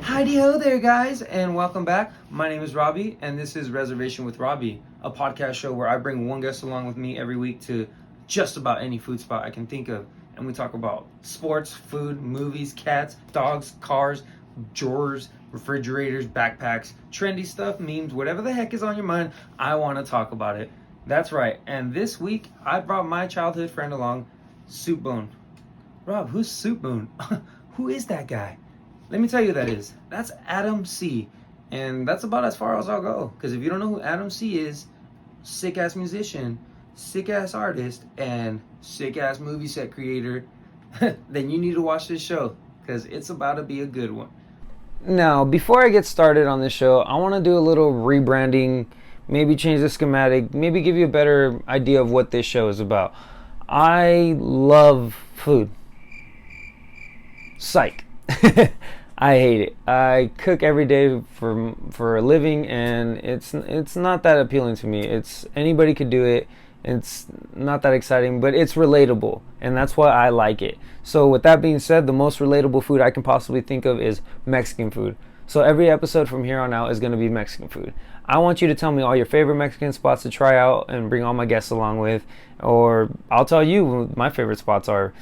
Heidi-ho there, guys, and welcome back. My name is Robbie, and this is Reservation with Robbie, a podcast show where I bring one guest along with me every week to just about any food spot I can think of. And we talk about sports, food, movies, cats, dogs, cars, drawers, refrigerators, backpacks, trendy stuff, memes, whatever the heck is on your mind, I want to talk about it. That's right, and this week, I brought my childhood friend along, Soopbone. Rob, who's Soopbone? Who is that guy? Let me tell you who that is. That's Adam C. And that's about as far as I'll go. Because if you don't know who Adam C is, sick-ass musician, sick-ass artist, and sick-ass movie set creator, then you need to watch this show. Because it's about to be a good one. Now, before I get started on this show, I want to do a little rebranding, maybe change the schematic, maybe give you a better idea of what this show is about. I love food. Psych. I hate it. I cook every day for a living, and it's not that appealing to me. It's anybody could do it. It's not that exciting, but it's relatable, and that's why I like it. So with that being said, the most relatable food I can possibly think of is Mexican food. So every episode from here on out is going to be Mexican food. I want you to tell me all your favorite Mexican spots to try out and bring all my guests along with, or I'll tell you what my favorite spots are.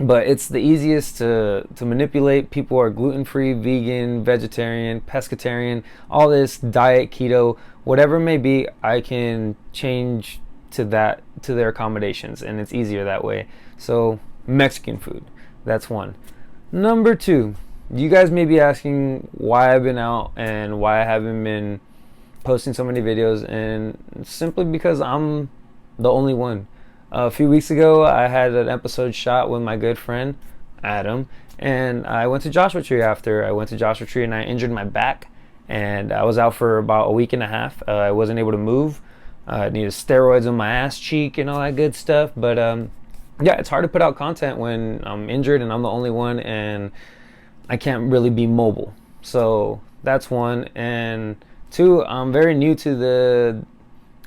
But it's the easiest to manipulate. People are gluten-free, vegan, vegetarian, pescatarian, all this, diet, keto, whatever it may be, I can change to their accommodations, and it's easier that way. So Mexican food, that's one. Number two, you guys may be asking why I've been out and why I haven't been posting so many videos, and simply because I'm the only one. A few weeks ago, I had an episode shot with my good friend, Adam, and I went to Joshua Tree after. I went to Joshua Tree and I injured my back, and I was out for about a week and a half. I wasn't able to move. I needed steroids on my ass cheek and all that good stuff, but yeah, it's hard to put out content when I'm injured and I'm the only one and I can't really be mobile. So that's one. And two, I'm very new to the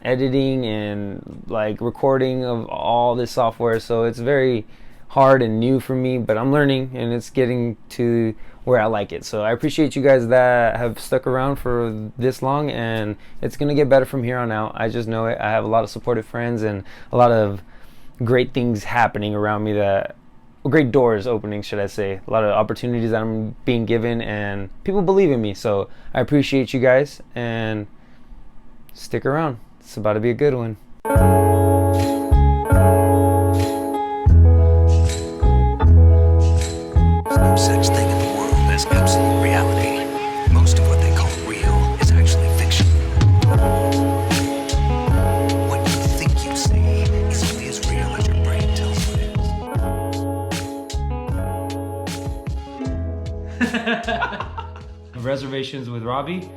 editing and like recording of all this software, so it's very hard and new for me, but I'm learning and it's getting to where I like it. So I appreciate you guys that have stuck around for this long, and it's gonna get better from here on out. I just know it. I have a lot of supportive friends and a lot of great things happening around me, great doors opening, should I say. A lot of opportunities that I'm being given, and people believe in me, so I appreciate you guys, and stick around. It's about to be a good one. There's no such thing in the world as absolute reality. Most of what they call real is actually fiction. What you think you see is only as real as your brain tells you it is. Reservations with Robbie.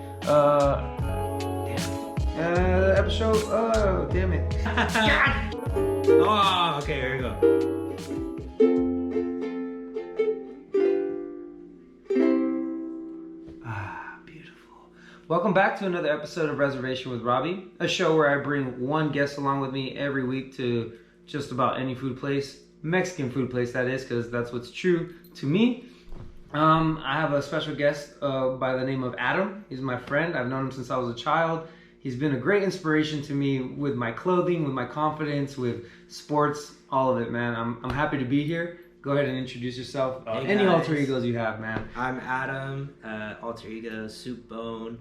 Episode, oh, damn it. God! Oh, okay, here we go. Beautiful. Welcome back to another episode of Reservation with Robbie, a show where I bring one guest along with me every week to just about any food place, Mexican food place that is, because that's what's true to me. I have a special guest by the name of Adam. He's my friend. I've known him since I was a child. He's been a great inspiration to me with my clothing, with my confidence, with sports, all of it, man. I'm happy to be here. Go ahead and introduce yourself. Hey Any guys. alter egos you have, man. I'm Adam, alter ego Soopbone.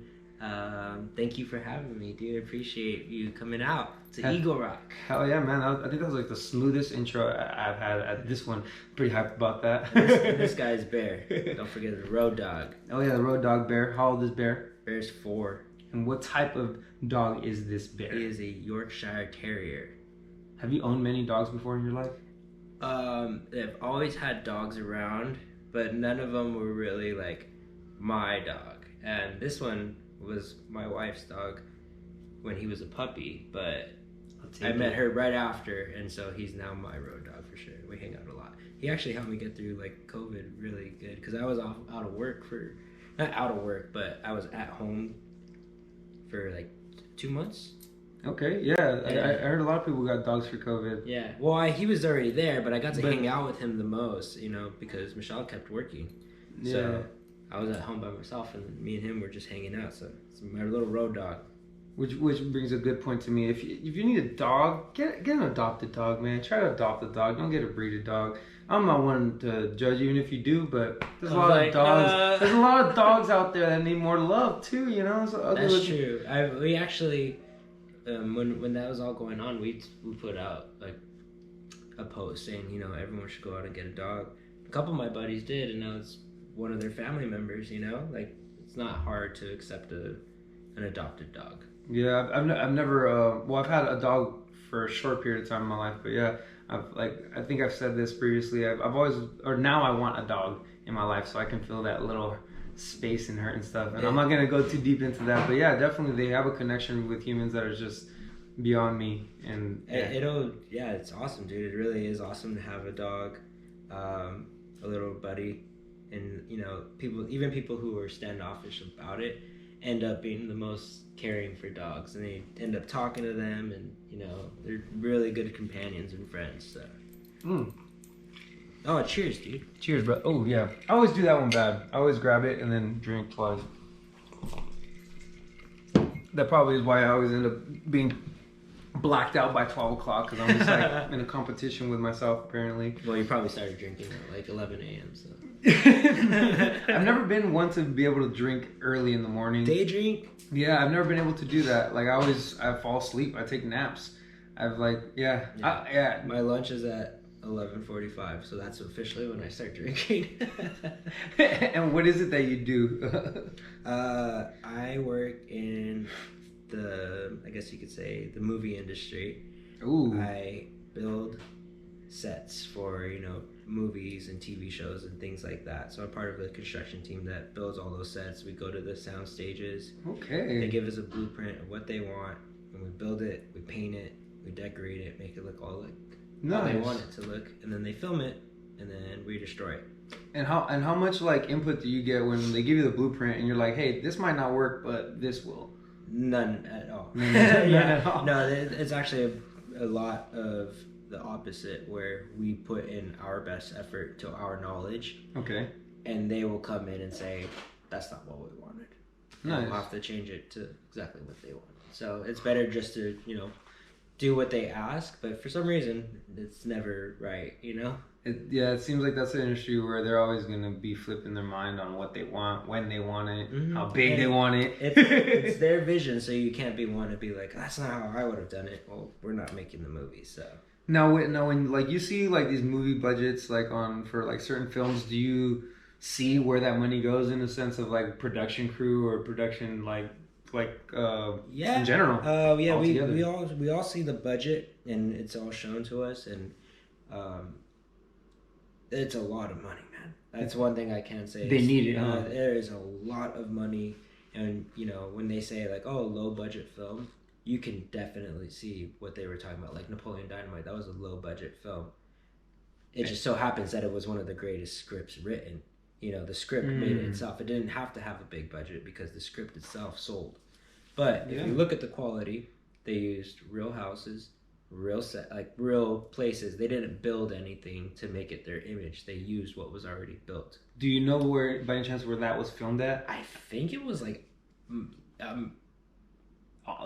Thank you for having me, dude. Appreciate you coming out to Eagle Rock. Hell yeah, man. I think that was like the smoothest intro I've had at this one. Pretty hyped about that. This guy's Bear. Don't forget the Road Dog. Oh yeah, the road dog Bear. How old is Bear? Bear's 4. And what type of dog is this Bear? He is a Yorkshire Terrier. Have you owned many dogs before in your life? I've always had dogs around, but none of them were really like my dog. And this one was my wife's dog when he was a puppy, but I met her right after, and so he's now my road dog for sure. We hang out a lot. He actually helped me get through like COVID really good, because I was out of work not out of work, but I was at home for like 2 months. Okay, yeah. I heard a lot of people got dogs for COVID. Yeah, well, he was already there, but I got to hang out with him the most, because Michelle kept working. Yeah. So I was at home by myself, and me and him were just hanging out. So it's my little road dog. Which brings a good point to me. If you need a dog, get an adopted dog, man. Try to adopt a dog. Don't get a breeded dog. I'm not one to judge, even if you do, but there's a lot of dogs. There's a lot of dogs out there that need more love too. You know, so that's true. We actually, when that was all going on, we put out like a post saying, you know, everyone should go out and get a dog. A couple of my buddies did, and now it's one of their family members. You know, like it's not hard to accept an adopted dog. Yeah, I've never. Well, I've had a dog for a short period of time in my life, but yeah, I think I've said this previously. I've always, or now I want a dog in my life so I can feel that little space in her and stuff. And I'm not gonna go too deep into that, but yeah, definitely they have a connection with humans that are just beyond me. And yeah. It's awesome, dude. It really is awesome to have a dog, a little buddy, and you know, people who are standoffish about it end up being the most caring for dogs, and they end up talking to them, and you know, they're really good companions and friends. So. Oh, cheers, dude. Cheers, bro. Oh yeah, I always do that one bad. I always grab it and then drink twice. That probably is why I always end up being blacked out by 12 o'clock, because I'm just like in a competition with myself, apparently. Well, you probably started drinking at like 11 a.m. So. I've never been one to be able to drink early in the morning. Day drink? Yeah, I've never been able to do that. Like I fall asleep. I take naps. My lunch is at 11:45, so that's officially when I start drinking. And what is it that you do? I work in I guess you could say, the movie industry. Ooh. I build sets for, you know, movies and TV shows and things like that. So I'm part of the construction team that builds all those sets. We go to the sound stages. Okay. They give us a blueprint of what they want, and we build it, we paint it, we decorate it, make it look all like how they want it to look, and then they film it, and then we destroy it. And how much like input do you get when they give you the blueprint and you're like, hey, this might not work, but this will? None at all. None at all. No, it's actually a lot of the opposite, where we put in our best effort to our knowledge. Okay. And they will come in and say, that's not what we wanted. And Nice. we'll have to change it to exactly what they want. So it's better just to, you know, do what they ask, but for some reason, it's never right, you know? It seems like that's an industry where they're always going to be flipping their mind on what they want, when they want it, how big they want it. It's their vision, so you can't be one to be like, that's not how I would have done it. Well, we're not making the movie, so... Now, when like you see like these movie budgets like for like certain films, do you see where that money goes in the sense of like production crew or production in general? We all see the budget, and it's all shown to us, and it's a lot of money, man. That's one thing I can say. They need it, huh? There is a lot of money, and you know, when they say like, oh, low budget film, you can definitely see what they were talking about. Like Napoleon Dynamite, that was a low budget film. It just so happens that it was one of the greatest scripts written. You know, the script made it itself. It didn't have to have a big budget because the script itself sold. But if you look at the quality, they used real houses, real places. They didn't build anything to make it their image. They used what was already built. Do you know where, by any chance, where that was filmed at? I think it was like...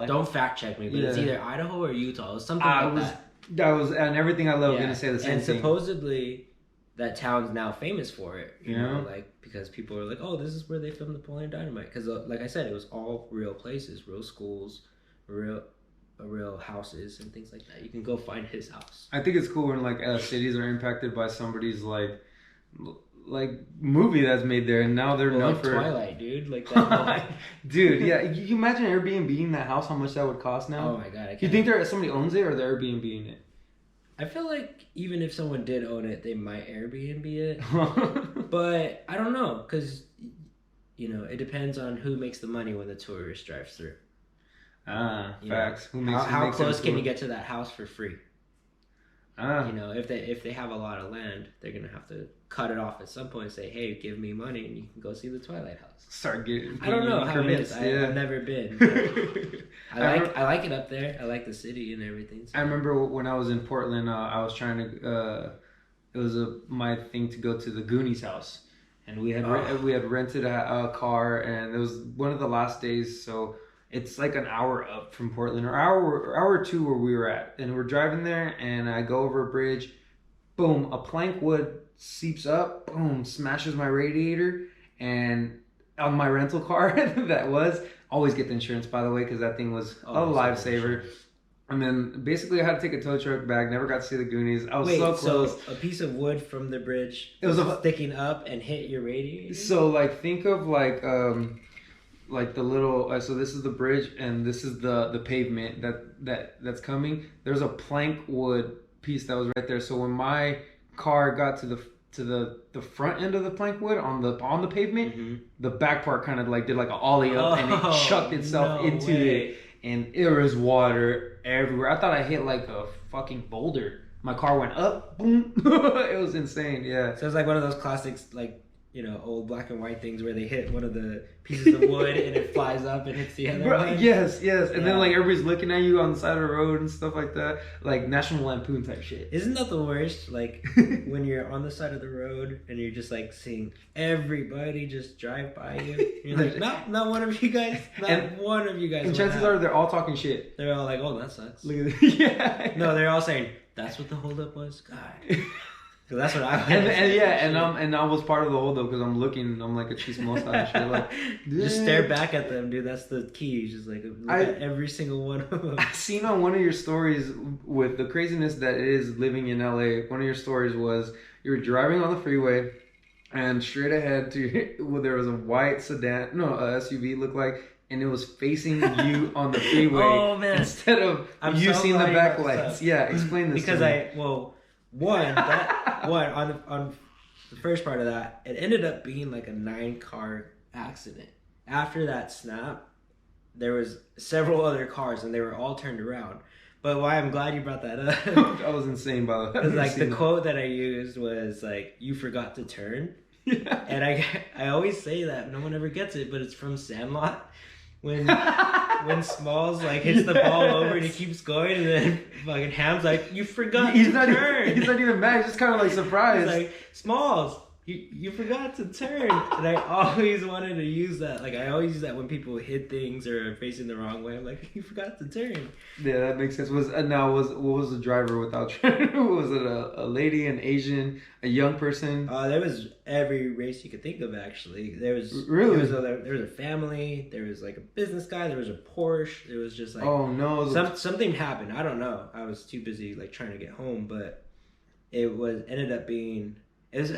don't fact check me, but it's either Idaho or Utah. It was something like that. That was, and everything I love, gonna say the same thing. And supposedly, that town's now famous for it. You know, like, because people are like, oh, this is where they filmed Napoleon Dynamite. Because, like I said, it was all real places, real schools, real houses, and things like that. You can go find his house. I think it's cool when like cities are impacted by somebody's like movie that's made there, and now they're known for Twilight, dude. Like that. Dude, yeah. You imagine Airbnb in that house? How much that would cost now? Oh my god! You think somebody owns it, or they're Airbnb in it? I feel like even if someone did own it, they might Airbnb it. But I don't know, because you know, it depends on who makes the money when the tourist drives through. Facts. How close can you get to that house for free? You know, if they have a lot of land, they're gonna have to cut it off at some point and say, "Hey, give me money, and you can go see the Twilight House." Start getting. I don't know how it is. I've never been. I like it up there. I like the city and everything. So. I remember when I was in Portland, I was trying to. It was my thing to go to the Goonies house, and we had rented a car, and it was one of the last days, so it's like an hour up from Portland, or hour or two where we were at, and we're driving there, and I go over a bridge, boom, a plank wood seeps up, boom, smashes my radiator, and on my rental car that was, always get the insurance, by the way, because that thing was a lifesaver. And then basically I had to take a tow truck back. Never got to see the Goonies. I was so close. So a piece of wood from the bridge it was sticking up and hit your radiator? So like think of like the little so this is the bridge and this is the pavement that's coming. There's a plank wood piece that was right there. So when my car got to the front end of the plank wood on the pavement, the back part kind of like did like an ollie up and it chucked itself into it, and there was water everywhere. I thought I hit like a fucking boulder. My car went up, boom. It was insane. Yeah. So it's like one of those classics, like, you know, old black and white things where they hit one of the pieces of wood and it flies up and hits the other one. Yes. And then like everybody's looking at you on the side of the road and stuff like that. Like National Lampoon type shit. Isn't that the worst? Like when you're on the side of the road and you're just like seeing everybody just drive by you. You're like, not one of you guys. One of you guys. And chances are they're all talking shit. They're all like, oh, that sucks. Look at this. Yeah. No, they're all saying, that's what the holdup was? God. So that's what I was. And I was part of the holdup because I'm like a chismosa and shit. Like, just stare back at them, dude. That's the key. Just like look at every single one of them. I seen on one of your stories with the craziness that it is living in LA. One of your stories was you were driving on the freeway, and straight ahead there was a white sedan, a SUV looked like. And it was facing you on the freeway. Oh man! Instead of you seeing the backlights. Yeah, explain this. Because on the first part of that, it ended up being like a 9-car accident. After that snap, there was several other cars, and they were all turned around. But why I'm glad you brought that up. That was insane, by the way. Because like the quote that I used was like, "You forgot to turn." Yeah. And I always say that, no one ever gets it, but it's from Sandlot. When Smalls like hits the ball over and he keeps going, and then fucking Ham's like, "You forgot to turn." He's not even mad. He's just kind of like surprised. He's like, "Smalls, you forgot to turn." And I always wanted to use that. Like I always use that when people hit things or are facing the wrong way. I'm like, "You forgot to turn." Yeah, that makes sense. What was the driver without turning? Was it a lady, an Asian, a young person? There was every race you could think of. Actually, there was a family. There was like a business guy. There was a Porsche. It was just like, oh no, something happened. I don't know. I was too busy like trying to get home, but ended up being. It was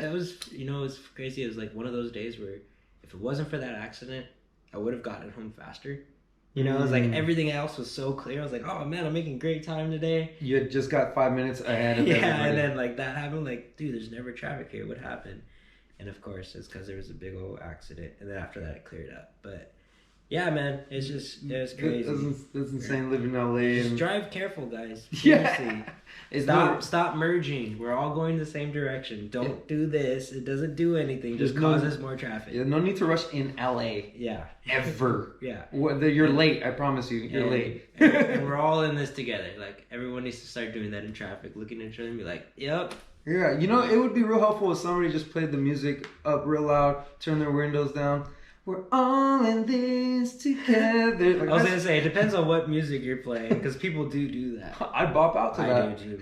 it's crazy. It was like one of those days where if it wasn't for that accident, I would have gotten home faster. You know, it was like everything else was so clear. I was like, oh man, I'm making great time today. You had just got 5 minutes ahead of everybody. And then like that happened. Like, dude, there's never traffic here. What happened? And of course, it's because there was a big old accident. And then after that, it cleared up. But yeah, man, it was crazy. It's insane living in LA. Just drive careful, guys. Seriously. Yeah. Stop merging. We're all going the same direction. Don't do this. It doesn't do anything. Just causes more traffic. Yeah, no need to rush in LA. Yeah. Ever. Yeah. You're late. I promise you. You're late. And we're all in this together. Like, everyone needs to start doing that in traffic. Looking at each other and be like, yep. Yeah. It would be real helpful if somebody just played the music up real loud, turn their windows down. We're all in this together. Like, I was going to say, it depends on what music you're playing, because people do that. I'd bop out to that. I do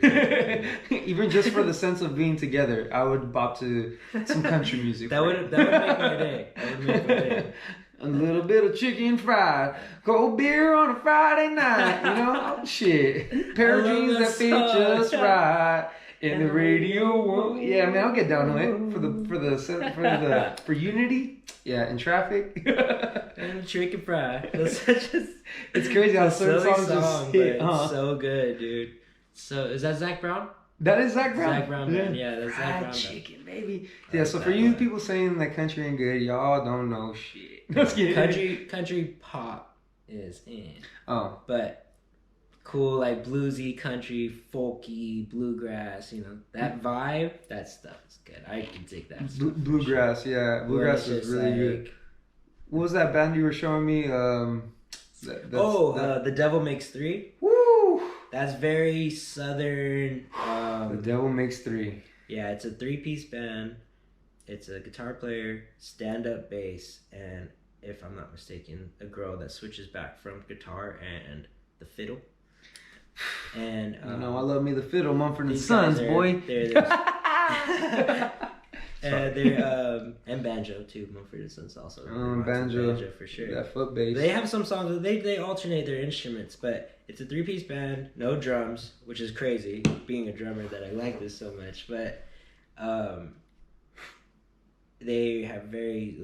too. Even just for the sense of being together, I would bop to some country music. That would make my day. A little bit of chicken fried, cold beer on a Friday night, shit. Pair of jeans that fit just right. In the radio, yeah, man, I'll get down to it for unity, yeah, in traffic. And chicken fry. It's crazy how certain songs just hit. It's so good, dude. So is that Zach Brown? That is Zach Brown. Zach Brown, man. Yeah, that's Zach Brown. Chicken, baby. Yeah, so for you people saying that country ain't good, y'all don't know shit. Country pop is in. Oh, but. Cool, like bluesy, country, folky, bluegrass, that vibe, that stuff is good. I can take that. Bluegrass, yeah. Bluegrass is really good. What was that band you were showing me? The Devil Makes Three. Woo! That's very southern. The Devil Makes Three. Yeah, it's a 3-piece band. It's a guitar player, stand-up bass, and if I'm not mistaken, a girl that switches back from guitar and the fiddle. And I love me the fiddle, Mumford and these Sons, guys boy. And banjo too. Mumford and Sons also. Banjo for sure. That foot bass. They have some songs where they alternate their instruments, but it's a 3-piece band, no drums, which is crazy. Being a drummer, that I like this so much, but they have very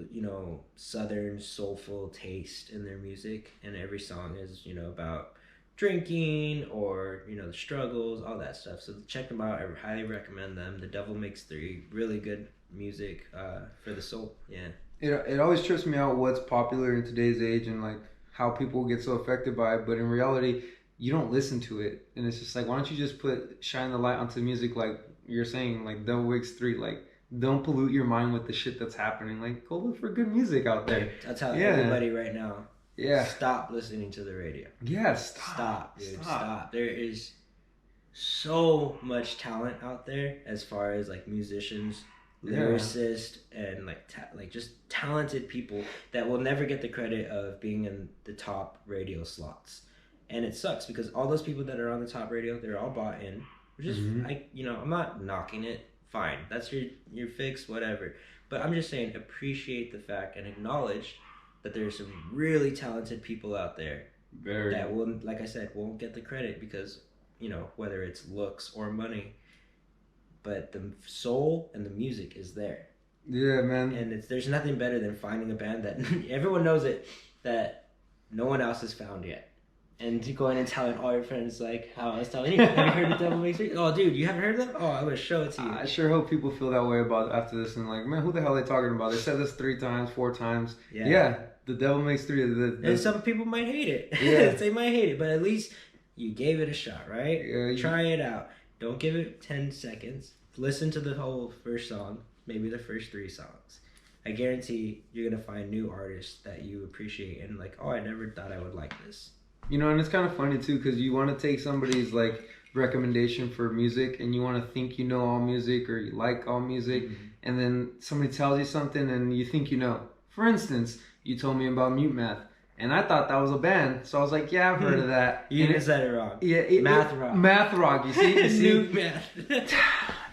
southern soulful taste in their music, and every song is about drinking or the struggles, all that stuff. So check them out. I highly recommend them. The Devil Makes Three, really good music for the soul. Yeah. It always trips me out what's popular in today's age and like how people get so affected by it, but in reality you don't listen to it, and it's just like, why don't you just shine the light onto music, like you're saying, like Devil Makes Three. Like, don't pollute your mind with the shit that's happening. Like, go look for good music out there. I'll tell everybody right now. Yeah. Stop listening to the radio. Yeah, Stop, dude. Stop. There is so much talent out there as far as like musicians, lyricists, and like just talented people that will never get the credit of being in the top radio slots. And it sucks because all those people that are on the top radio, they're all bought in. Which is, I'm not knocking it. Fine. That's your fix, whatever. But I'm just saying, appreciate the fact and acknowledge that there's some really talented people out there that will, like I said, won't get the credit because, whether it's looks or money, but the soul and the music is there. Yeah, man. And there's nothing better than finding a band that everyone knows it, that no one else has found yet. And to go in and telling all your friends, like how I was telling you, have you heard of Devil Makes Three? Oh, dude, you haven't heard of them? Oh, I'm going to show it to you. I sure hope people feel that way about after this and like, man, who the hell are they talking about? They said this 3 times, 4 times. Yeah, the Devil Makes Three. And some people might hate it. Yeah. They might hate it, but at least you gave it a shot, right? Yeah, Try it out. Don't give it 10 seconds. Listen to the whole first song, maybe the first 3 songs. I guarantee you're going to find new artists that you appreciate and like, oh, I never thought I would like this. And it's kind of funny too, because you want to take somebody's like recommendation for music and you want to think you know all music or you like all music, and then somebody tells you something and you think you know. For instance, you told me about Mute Math, and I thought that was a band, so I was like, yeah, I've heard of that. You just said it wrong. Yeah, Math rock. Math rock. You see? Mute Math.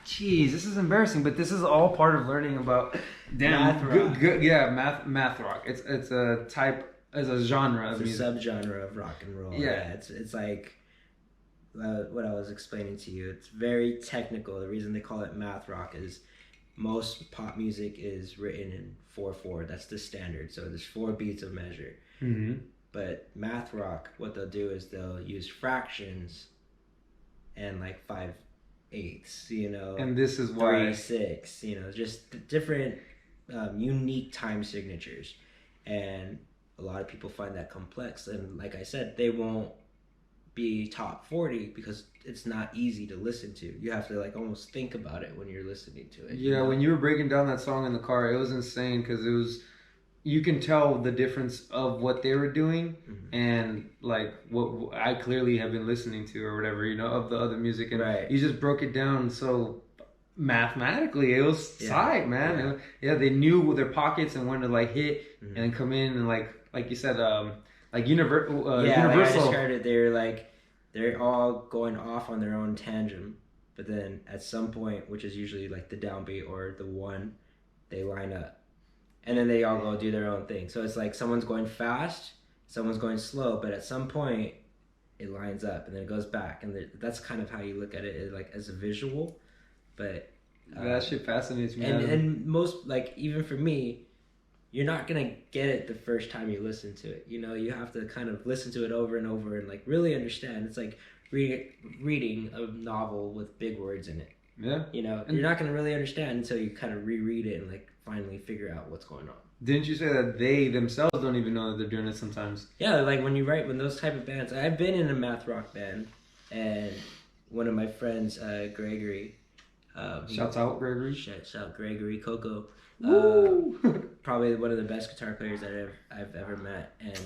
Jeez, this is embarrassing, but this is all part of learning about math rock. Yeah, math rock. It's a type. As a genre of music. It's a subgenre of rock and roll. Yeah. It's like what I was explaining to you. It's very technical. The reason they call it math rock is most pop music is written in 4/4. That's the standard. So there's 4 beats of measure. Mm-hmm. But math rock, what they'll do is they'll use fractions and like 5/8. And this is why 3/6. Just different unique time signatures. And a lot of people find that complex, and like I said, they won't be top 40 because it's not easy to listen to. You have to like almost think about it when you're listening to it. Yeah, when you were breaking down that song in the car, it was insane because you can tell the difference of what they were doing and like what I clearly have been listening to or whatever, of the other music, and you just broke it down so mathematically. It was sight, man. They knew their pockets and when to like hit and come in and like you said, like Universal. Like I described it, they're all going off on their own tangent, but then at some point, which is usually like the downbeat or the 1, they line up, and then they all go do their own thing. So it's like someone's going fast, someone's going slow, but at some point it lines up and then it goes back, and that's kind of how you look at it, like as a visual. But that shit fascinates me. And most, like, even for me, you're not gonna get it the first time you listen to it. You have to kind of listen to it over and over and like really understand. It's like reading a novel with big words in it. Yeah. You're not gonna really understand until you kind of reread it and like finally figure out what's going on. Didn't you say that they themselves don't even know that they're doing it sometimes? Yeah, like when those type of bands. I've been in a math rock band, and one of my friends, Gregory. Shouts out Gregory. Shouts out Gregory Coco. Woo! Probably one of the best guitar players that I've ever met, and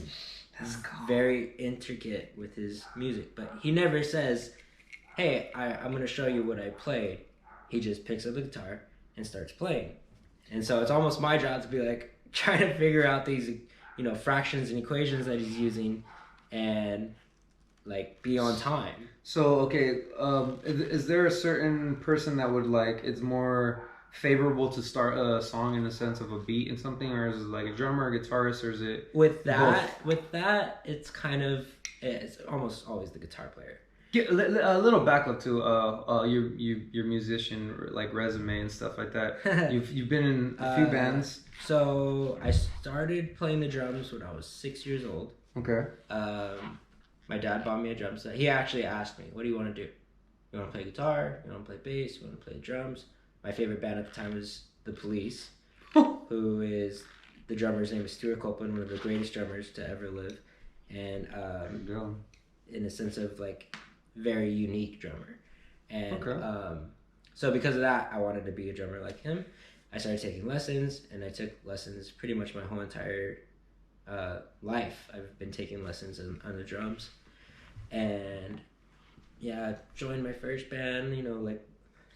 very intricate with his music. But he never says, "Hey, I'm going to show you what I played." He just picks up the guitar and starts playing. And so it's almost my job to be like trying to figure out these, fractions and equations that he's using, and like be on time. So okay, is there a certain person that would like it's more favorable to start a song in the sense of a beat and something, or is it like a drummer, a guitarist, or is it With both? that, it's almost always the guitar player. Get a little backup to your musician like resume and stuff like that. You've been in a few bands. So I started playing the drums when I was 6 years old. Okay. My dad bought me a drum set. He actually asked me, "What do you want to do? You want to play guitar? You want to play bass? You want to play drums?" My favorite band at the time was The Police, who is the drummer's name is Stuart Copeland, one of the greatest drummers to ever live, and in a sense of like very unique drummer. And so because of that, I wanted to be a drummer like him. I started taking lessons, and I took lessons pretty much my whole entire life. I've been taking lessons on the drums, and I joined my first band, like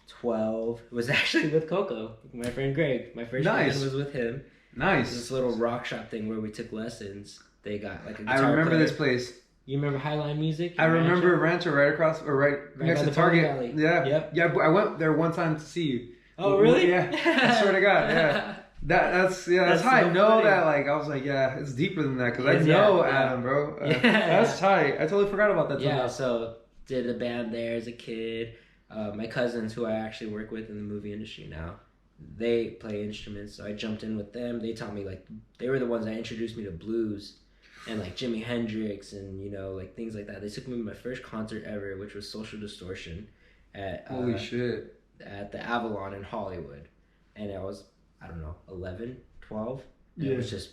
12. It was actually with Coco, my friend Greg. My first band was with him. Nice. This little rock shop thing where we took lessons. They got like a guitar I remember player. this place. You remember Highland Music? I remember Rancho right across, or right next to Target. Yeah. Yep. Yeah, I went there one time to see you. Oh, really? Yeah. I swear to God, yeah. That's how so I know funny. that, like, I was like, yeah, it's deeper than that, because I know Adam, bro. That's tight. I totally forgot about that. Yeah, so did a band there as a kid. My cousins, who I actually work with in the movie industry now, they play instruments, so I jumped in with them. They taught me, like, they were the ones that introduced me to blues and, like, Jimi Hendrix and, like, things like that. They took me to my first concert ever, which was Social Distortion at holy shit, at the Avalon in Hollywood. And I was, I don't know, 11, 12. And it was just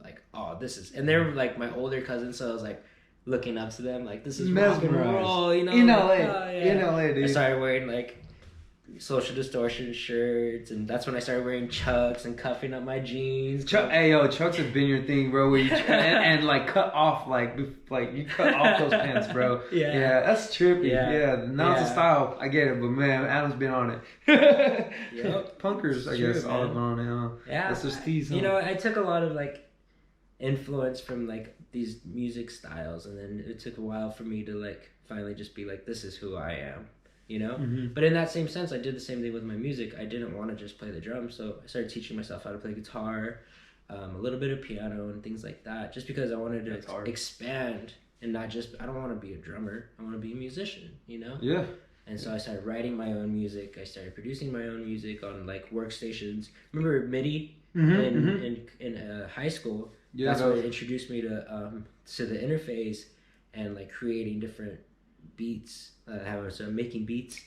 like, oh, this is, and they're like my older cousins, so I was like looking up to them, like, this is rock and roll, in LA, in LA, dude. I started wearing like Social Distortion shirts, and that's when I started wearing Chucks and cuffing up my jeans. Hey yo, Chucks have been your thing, bro. Where you and like cut off like you cut off those pants, bro. Yeah, that's trippy. Yeah, now it's a style. I get it, but man, Adam's been on it. Yep. Punkers, I guess, all on it. Yeah, that's just these. I took a lot of like influence from like these music styles, and then it took a while for me to like finally just be like, this is who I am. But in that same sense, I did the same thing with my music. I didn't want to just play the drums, so I started teaching myself how to play guitar, a little bit of piano and things like that, just because I wanted to expand and not just, I don't want to be a drummer, I want to be a musician, Yeah. And so I started writing my own music. I started producing my own music on like workstations. Remember MIDI in high school? Yeah, that's what introduced me to the interface and like creating different beats. So making beats.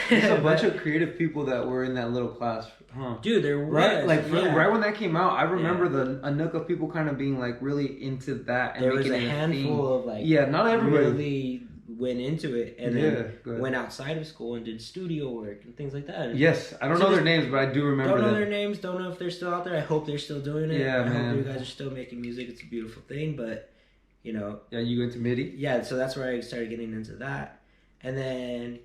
There's a bunch of creative people that were in that little class, huh? Dude, there was. Right, like right when that came out, I remember a nook of people kind of being like really into that. And there was a handful of like, not everybody really went into it, and then went outside of school and did studio work and things like that. Yes, I don't know their names, but I do remember. Don't know their names. Don't know if they're still out there. I hope they're still doing it. Yeah, man. I hope you guys are still making music. It's a beautiful thing, but Yeah, you go into MIDI. Yeah, so that's where I started getting into that. And then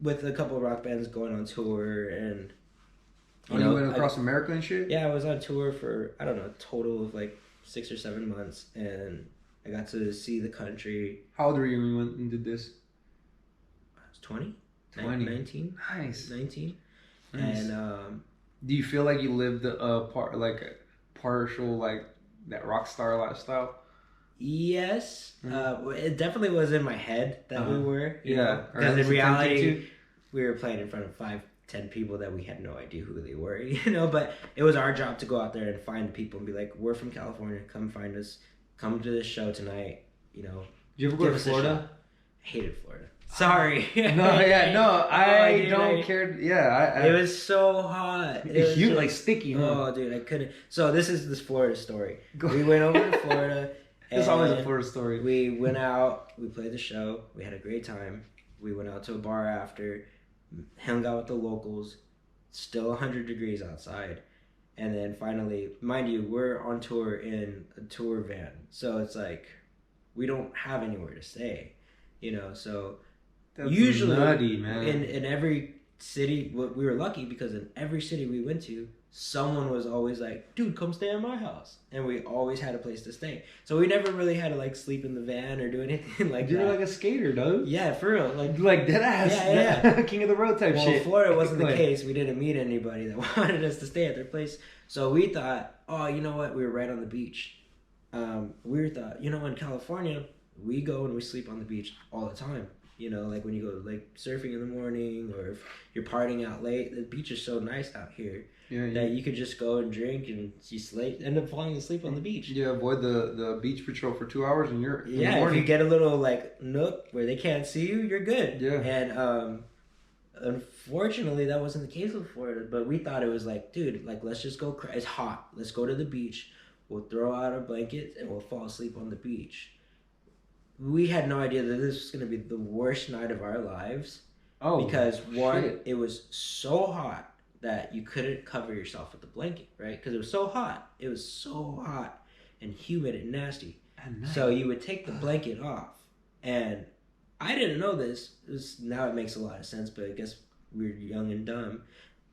with a couple of rock bands going on tour, and you went across America and shit? Yeah, I was on tour for, I don't know, a total of like 6 or 7 months, and I got to see the country. How old were you when you went and did this? I was 20. 19. Nice. 19. Nice. And do you feel like you lived a partial like that rock star lifestyle? Yes, it definitely was in my head that we were, because in reality, we were playing in front of 5-10 people that we had no idea who they were, but it was our job to go out there and find the people and be like, we're from California, come find us, come to this show tonight, Did you ever go to Florida? I hated Florida. Sorry. I don't care. Yeah, it was so hot. It was like sticky. Oh, dude, I couldn't. So this is this Florida story. We went over to Florida. It's always a Florida story. We went out, we played the show, we had a great time. We went out to a bar after, hung out with the locals, still 100 degrees outside. And then finally, mind you, we're on tour in a tour van. So it's like, we don't have anywhere to stay, so that's usually nutty, man. In every city, we were lucky because in every city we went to, someone was always like, dude, come stay at my house. And we always had a place to stay. So we never really had to like sleep in the van or do anything like that. You're like a skater, dude. Yeah, for real. Like dead ass. Yeah. King of the road type shit. Well, Florida wasn't the case. We didn't meet anybody that wanted us to stay at their place. So we thought, oh, you know what? We were right on the beach. We thought, you know, in California, we go and we sleep on the beach all the time. You know, like when you go like surfing in the morning or if you're partying out late, the beach is so nice out here that you could just go and drink and you end up falling asleep on the beach. Yeah, avoid the beach patrol for 2 hours and you're in the if morning. you get a little like nook where they can't see you, you're good. Yeah. And unfortunately, that wasn't the case with Florida. But we thought it was like, dude, like let's just go. It's hot. Let's go to the beach. We'll throw out our blankets and we'll fall asleep on the beach. We had no idea that this was going to be the worst night of our lives. Oh, because one, shit. it was so hot that you couldn't cover yourself with the blanket, right? Because it was so hot. It was so hot and humid and nasty. So you would take the blanket off. And I didn't know this. Now it makes a lot of sense, but I guess we're young and dumb.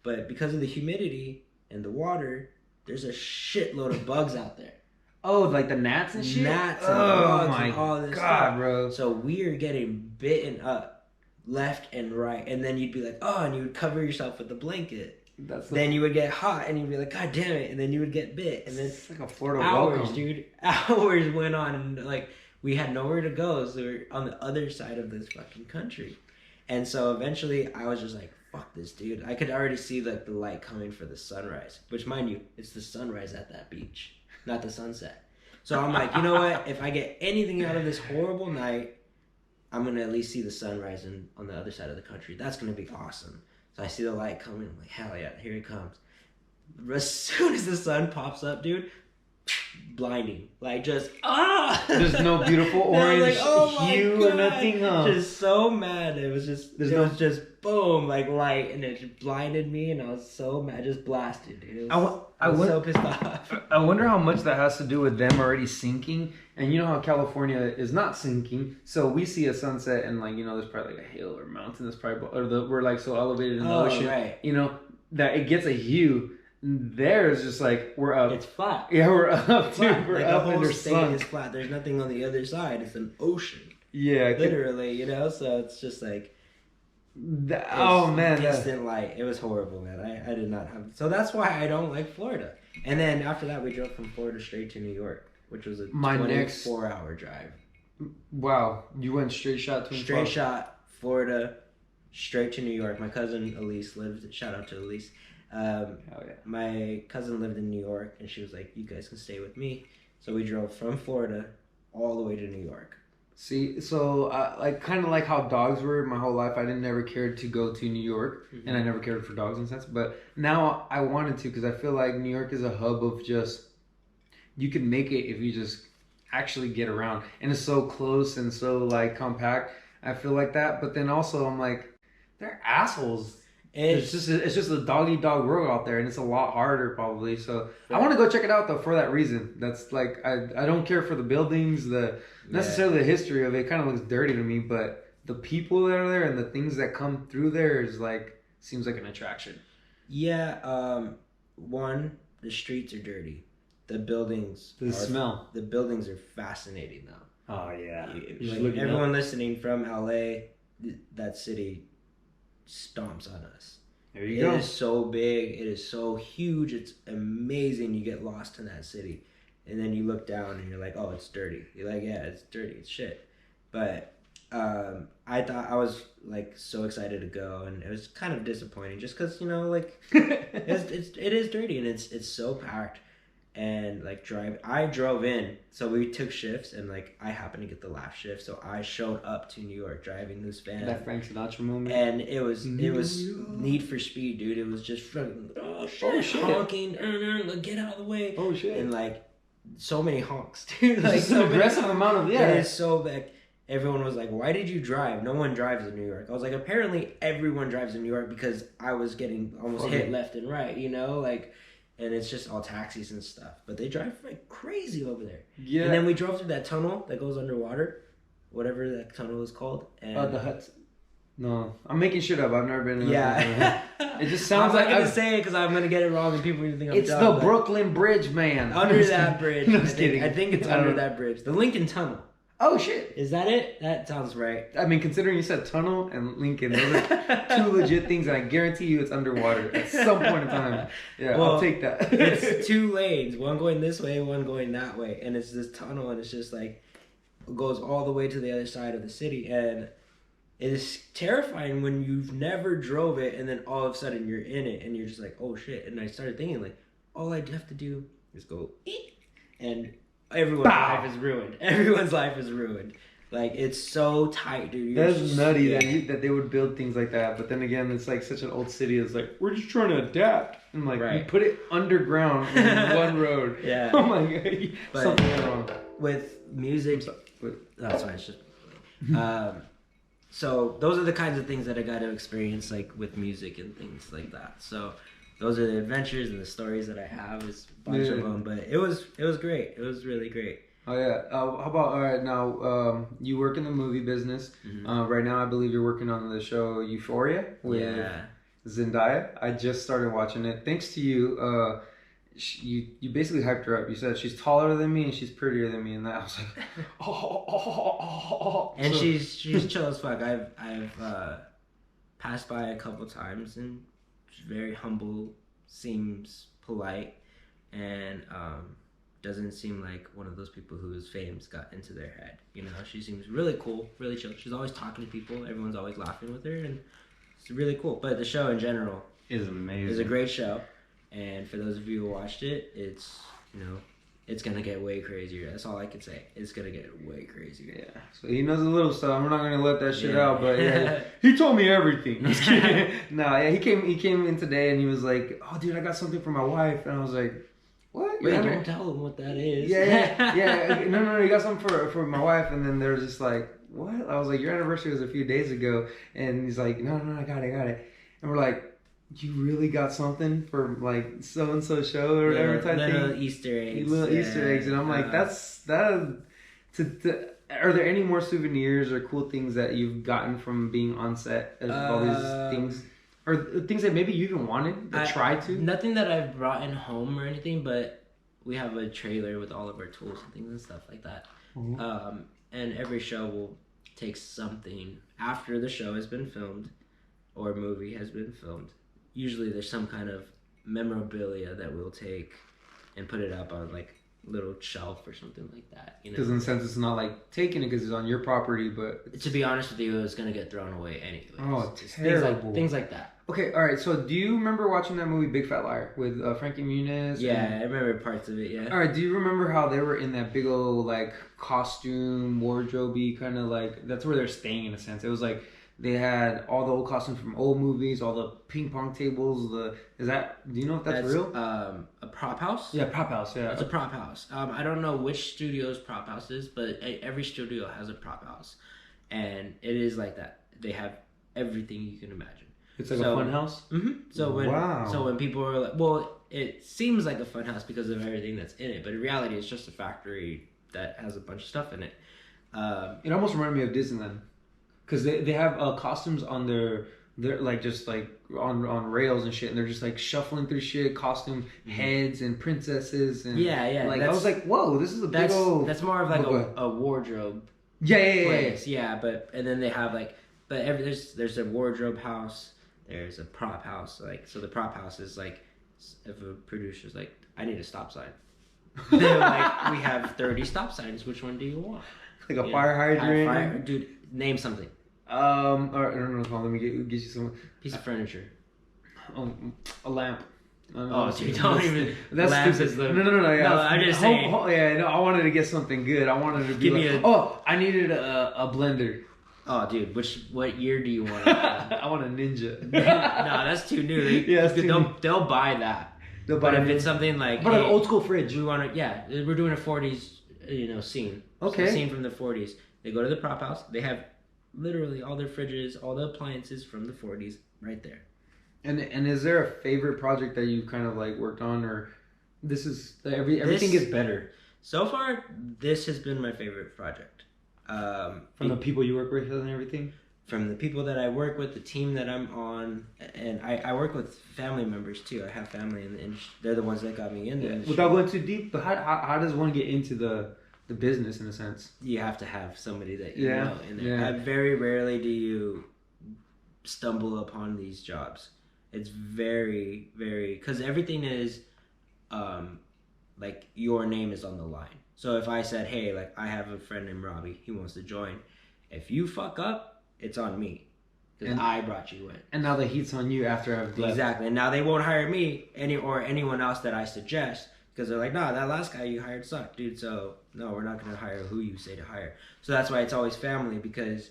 But because of the humidity and the water, there's a shitload of bugs out there. Oh, like the gnats and shit? Gnats and bugs my and all this God, stuff. bro. So we are getting bitten up left and right. And then you'd be like, oh, and you would cover yourself with the blanket. Then you would get hot and you'd be like, God damn it. And then you would get bit. And then it's like a Florida hours, welcome. dude. Hours went on and like we had nowhere to go. So we were on the other side of this fucking country. And so eventually I was just like, fuck this, dude. I could already see like the light coming for the sunrise. Which, mind you, it's the sunrise at that beach, not the sunset. So I'm like, you know what? If I get anything out of this horrible night, I'm going to at least see the sunrise on the other side of the country. That's going to be awesome. So I see the light coming. I'm like, hell yeah, here it comes. As soon as the sun pops up, dude, blinding. Like just, There's no beautiful orange like, oh my hue God. or nothing. Just so mad. It was just, was just boom, like light. And it just blinded me. And I was so mad. Just blasted, dude. I was so pissed off. I wonder how much that has to do with them already sinking. And you know how California is not sinking. So we see a sunset and like, you know, there's probably like a hill or mountain that's probably, we're like so elevated in the ocean. Right. You know, that it gets a hue. Theirs just like we're up. It's flat. Yeah, we're up too. We're like up the and whole they're state sunk. is flat. There's nothing on the other side. It's an ocean. Yeah, literally, you know. So it's just like, instant light. It was horrible, man. I did not have. So that's why I don't like Florida. And then after that, we drove from Florida straight to New York, which was a 24-hour drive. Wow, you went straight shot to straight shot Florida, straight to New York. My cousin Elise lived. Shout out to Elise. Hell yeah. My cousin lived in New York, and she was like, you guys can stay with me. So we drove from Florida all the way to New York. See, so like kind of like how dogs were my whole life. I didn't never cared to go to New York, and I never cared for dogs in a sense. But now I wanted to because I feel like New York is a hub of just, you can make it if you just actually get around. And it's so close and so like compact. I feel like that. But then also I'm like, they're assholes. It's just a dog-eat-dog world out there, and it's a lot harder probably. So I want to go check it out though for that reason. That's like I don't care for the buildings, necessarily the history of it. It kind of looks dirty to me, but the people that are there and the things that come through there is like seems like an attraction. Yeah. One, the streets are dirty. The buildings. The smell. The buildings are fascinating though. Oh yeah. Like, everyone listening from LA, that city stomps on us. There you go. It is so big. It is so huge. It's amazing. You get lost in that city. And then you look down and you're like, oh, it's dirty. You're like, yeah, it's dirty. It's shit. But I thought I was like so excited to go, and it was kind of disappointing just because, you know, like it is dirty and it's so packed. And like I drove in, so we took shifts, and like I happened to get the last shift, so I showed up to New York driving this van. That Frank Sinatra moment. And it was Need for Speed, dude. It was just fucking honking, like, get out of the way. Oh shit! And like so many honks, dude. Like it's an aggressive amount of It is so like everyone was like, "Why did you drive?" No one drives in New York. I was like, apparently everyone drives in New York because I was getting almost hit left and right, you know, like. And it's just all taxis and stuff. But they drive like crazy over there. Yeah. And then we drove through that tunnel that goes underwater. Whatever that tunnel is called. And the Hudson. No, I'm making shit up. I've never been in Yeah. It just sounds I'm like not gonna say it because I'm gonna get it wrong and people are gonna think I'm it's dumb, the but Brooklyn Bridge, man. under that bridge. No, I'm I just think, kidding. I think it's I under don't- that bridge. The Lincoln Tunnel. Oh shit! Is that it? That sounds right. I mean, considering you said tunnel and Lincoln, those are two legit things, and I guarantee you it's underwater at some point in time. Yeah, Well, I'll take that. It's 2 lanes, one going this way, one going that way, and it's this tunnel, and it's just like it goes all the way to the other side of the city, and it is terrifying when you've never drove it, and then all of a sudden you're in it, and you're just like, oh shit! And I started thinking like, all I have to do is go, eek, and everyone's life is ruined. Everyone's life is ruined. Like it's so tight, dude. That's nutty that they would build things like that. But then again, it's like such an old city. It's like we're just trying to adapt. And like Right. we put it underground on one road. Yeah. Oh my god, But- something went wrong. With music. That's why it's just. So those are the kinds of things that I got to experience, like with music and things like that. So those are the adventures and the stories that I have. Is a bunch of them, but it was great. It was really great. Oh yeah. How about all right now? You work in the movie business. Right now, I believe you're working on the show Euphoria with Zendaya. I just started watching it. Thanks to you. You basically hyped her up. You said she's taller than me and she's prettier than me, and that I was like, oh. And So- she's chill as fuck. I've passed by a couple times, and she's very humble, seems polite, and doesn't seem like one of those people whose fame's got into their head. You know, she seems really cool, really chill. She's always talking to people. Everyone's always laughing with her, and it's really cool. But the show in general is amazing. is a great show. And for those of you who watched it, it's, you know, it's gonna get way crazier. That's all I can say. It's gonna get way crazier. Yeah. So he knows a little stuff. I'm not gonna let that shit Yeah. out, but yeah, he told me everything. Just kidding. No, yeah, he came in today and he was like, "Oh, dude, I got something for my wife," and I was like, "What? Wait, Yeah, don't tell them what that is. yeah. No, you got something for my wife," and then they're just like, "What?" I was like, "Your anniversary was a few days ago," and he's like, "No, I got it," and we're like, you really got something for like so and so show or whatever type little thing? Easter eggs. Little Easter eggs, and I'm like, are there any more souvenirs or cool things that you've gotten from being on set of all these things, or things that maybe you even wanted to try to? Nothing that I've brought in home or anything, but we have a trailer with all of our tools and things and stuff like that. And every show will take something after the show has been filmed or movie has been filmed. Usually there's some kind of memorabilia that we'll take and put it up on like a little shelf or something like that. You know, Because in a sense, it's not like taking it because it's on your property, but to be honest with you, it's gonna get thrown away anyway. Oh, terrible. Things like that. Okay, all right. So, do you remember watching that movie Big Fat Liar with Frankie Muniz? Yeah, I remember parts of it. Yeah. All right. Do you remember how they were in that big old like costume wardrobe-y kind of like? That's where they're staying in a sense. It was like they had all the old costumes from old movies, all the ping pong tables. Do you know if that's real? A prop house. Yeah, prop house. Yeah, It's a prop house. I don't know which studio's prop house is, but every studio has a prop house, and it is like that. They have everything you can imagine. It's like a fun house. Mm-hmm. So when people are like, well, it seems like a fun house because of everything that's in it, but in reality, it's just a factory that has a bunch of stuff in it. It almost reminded me of Disneyland because they have costumes on their like just like on rails and shit, and they're just like shuffling through shit, costume heads and princesses and Yeah. Like I was like, whoa, this is a big old. That's more of like Oh, a wardrobe. Yeah. Place. Yeah, and then they have like, there's a wardrobe house. There's a prop house. Like, so the prop house is like, if a producer's like, I need a stop sign. They're like, we have 30 stop signs. Which one do you want? Like a fire hydrant. Dude, name something. All right, I don't know. Let me get you some Piece of furniture. a lamp. Oh, so you don't even. That's lamps stupid. is the. No. Yeah, No, I'm just saying. Yeah, no. I wanted to get something good. I wanted to be Give me I needed a blender. Oh, dude, what year do you want? I want a Ninja. No, that's too new. They'll buy that. But if it's something like, an old school fridge. We want to, we're doing a 40s, scene. Okay. So a scene from the 40s. They go to the prop house. They have literally all their fridges, all the appliances from the 40s right there. And is there a favorite project that you kind of like worked on, or everything gets better? So far, this has been my favorite project. From the people you work with and everything. from the people that I work with, the team that I'm on, and I work with family members too. I have family in the industry. They're the ones that got me in the industry. Without going too deep, but how does one get into the business in a sense? You have to have somebody that you know in there. Yeah. Very rarely do you stumble upon these jobs. It's very, very, because everything is like your name is on the line. So if I said, hey, like I have a friend named Robbie, he wants to join. If you fuck up, it's on me because I brought you in. And now the heat's on you after I've left. Exactly. And now they won't hire me or anyone else that I suggest because they're like, nah, that last guy you hired sucked, dude. So no, we're not going to hire who you say to hire. So that's why it's always family, because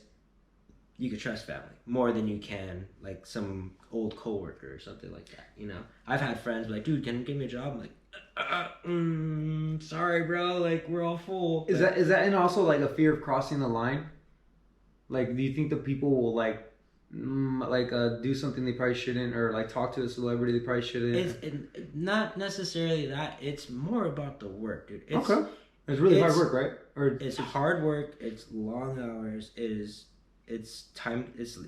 you can trust family more than you can like some old coworker or something like that. You know, I've had friends be like, dude, can you give me a job? I'm like, sorry, bro. Like we're all full. Is that and also like a fear of crossing the line? Like, do you think that people will do something they probably shouldn't, or like talk to a celebrity they probably shouldn't? It's not necessarily that. It's more about the work, dude. Okay. It's really hard work, right? Or it's hard work. It's long hours. It's time. It's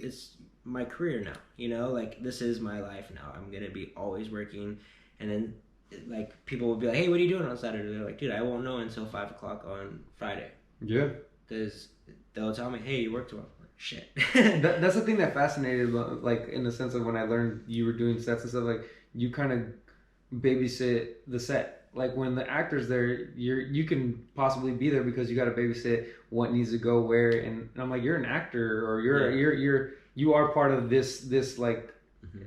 my career now. You know, like this is my life now. I'm gonna be always working, and then like people will be like, "Hey, what are you doing on Saturday?" They're like, "Dude, I won't know until 5 o'clock on Friday." Yeah. Because they'll tell me, "Hey, you work tomorrow." Like, shit. That's the thing that fascinated, like in the sense of when I learned you were doing sets and stuff. Like you kind of babysit the set. Like when the actor's there, you can possibly be there because you got to babysit what needs to go where. And I'm like, you're an actor, or you are part of this like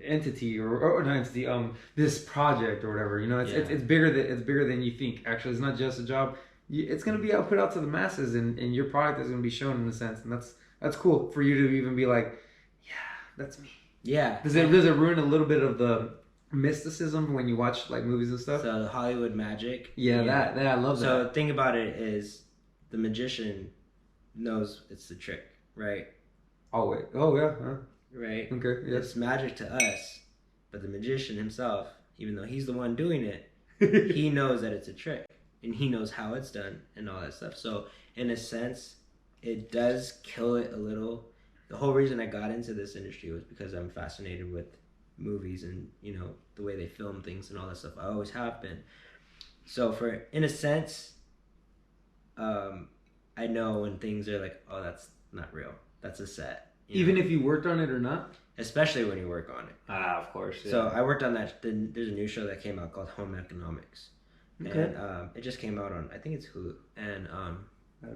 entity or not entity, this project or whatever. You know, it's bigger than you think. Actually, it's not just a job. It's gonna be put out to the masses, and your product is gonna be shown in a sense, and that's cool for you to even be like, yeah, that's me. Yeah. Does it ruin a little bit of the mysticism when you watch like movies and stuff? So the Hollywood magic. Yeah, that I love that. So the thing about it is the magician knows it's the trick, right? Oh wait. Oh yeah. Huh? Right? Okay. Yes. It's magic to us, but the magician himself, even though he's the one doing it, he knows that it's a trick. And he knows how it's done and all that stuff. So in a sense, it does kill it a little. The whole reason I got into this industry was because I'm fascinated with movies and, you know, the way they film things and all that stuff. I always have been. So in a sense, I know when things are like, oh, that's not real. That's a set. Even if you worked on it or not? Especially when you work on it. Ah, of course. Yeah. So I worked on that. There's a new show that came out called Home Economics. Okay. And it just came out on, I think it's Hulu. And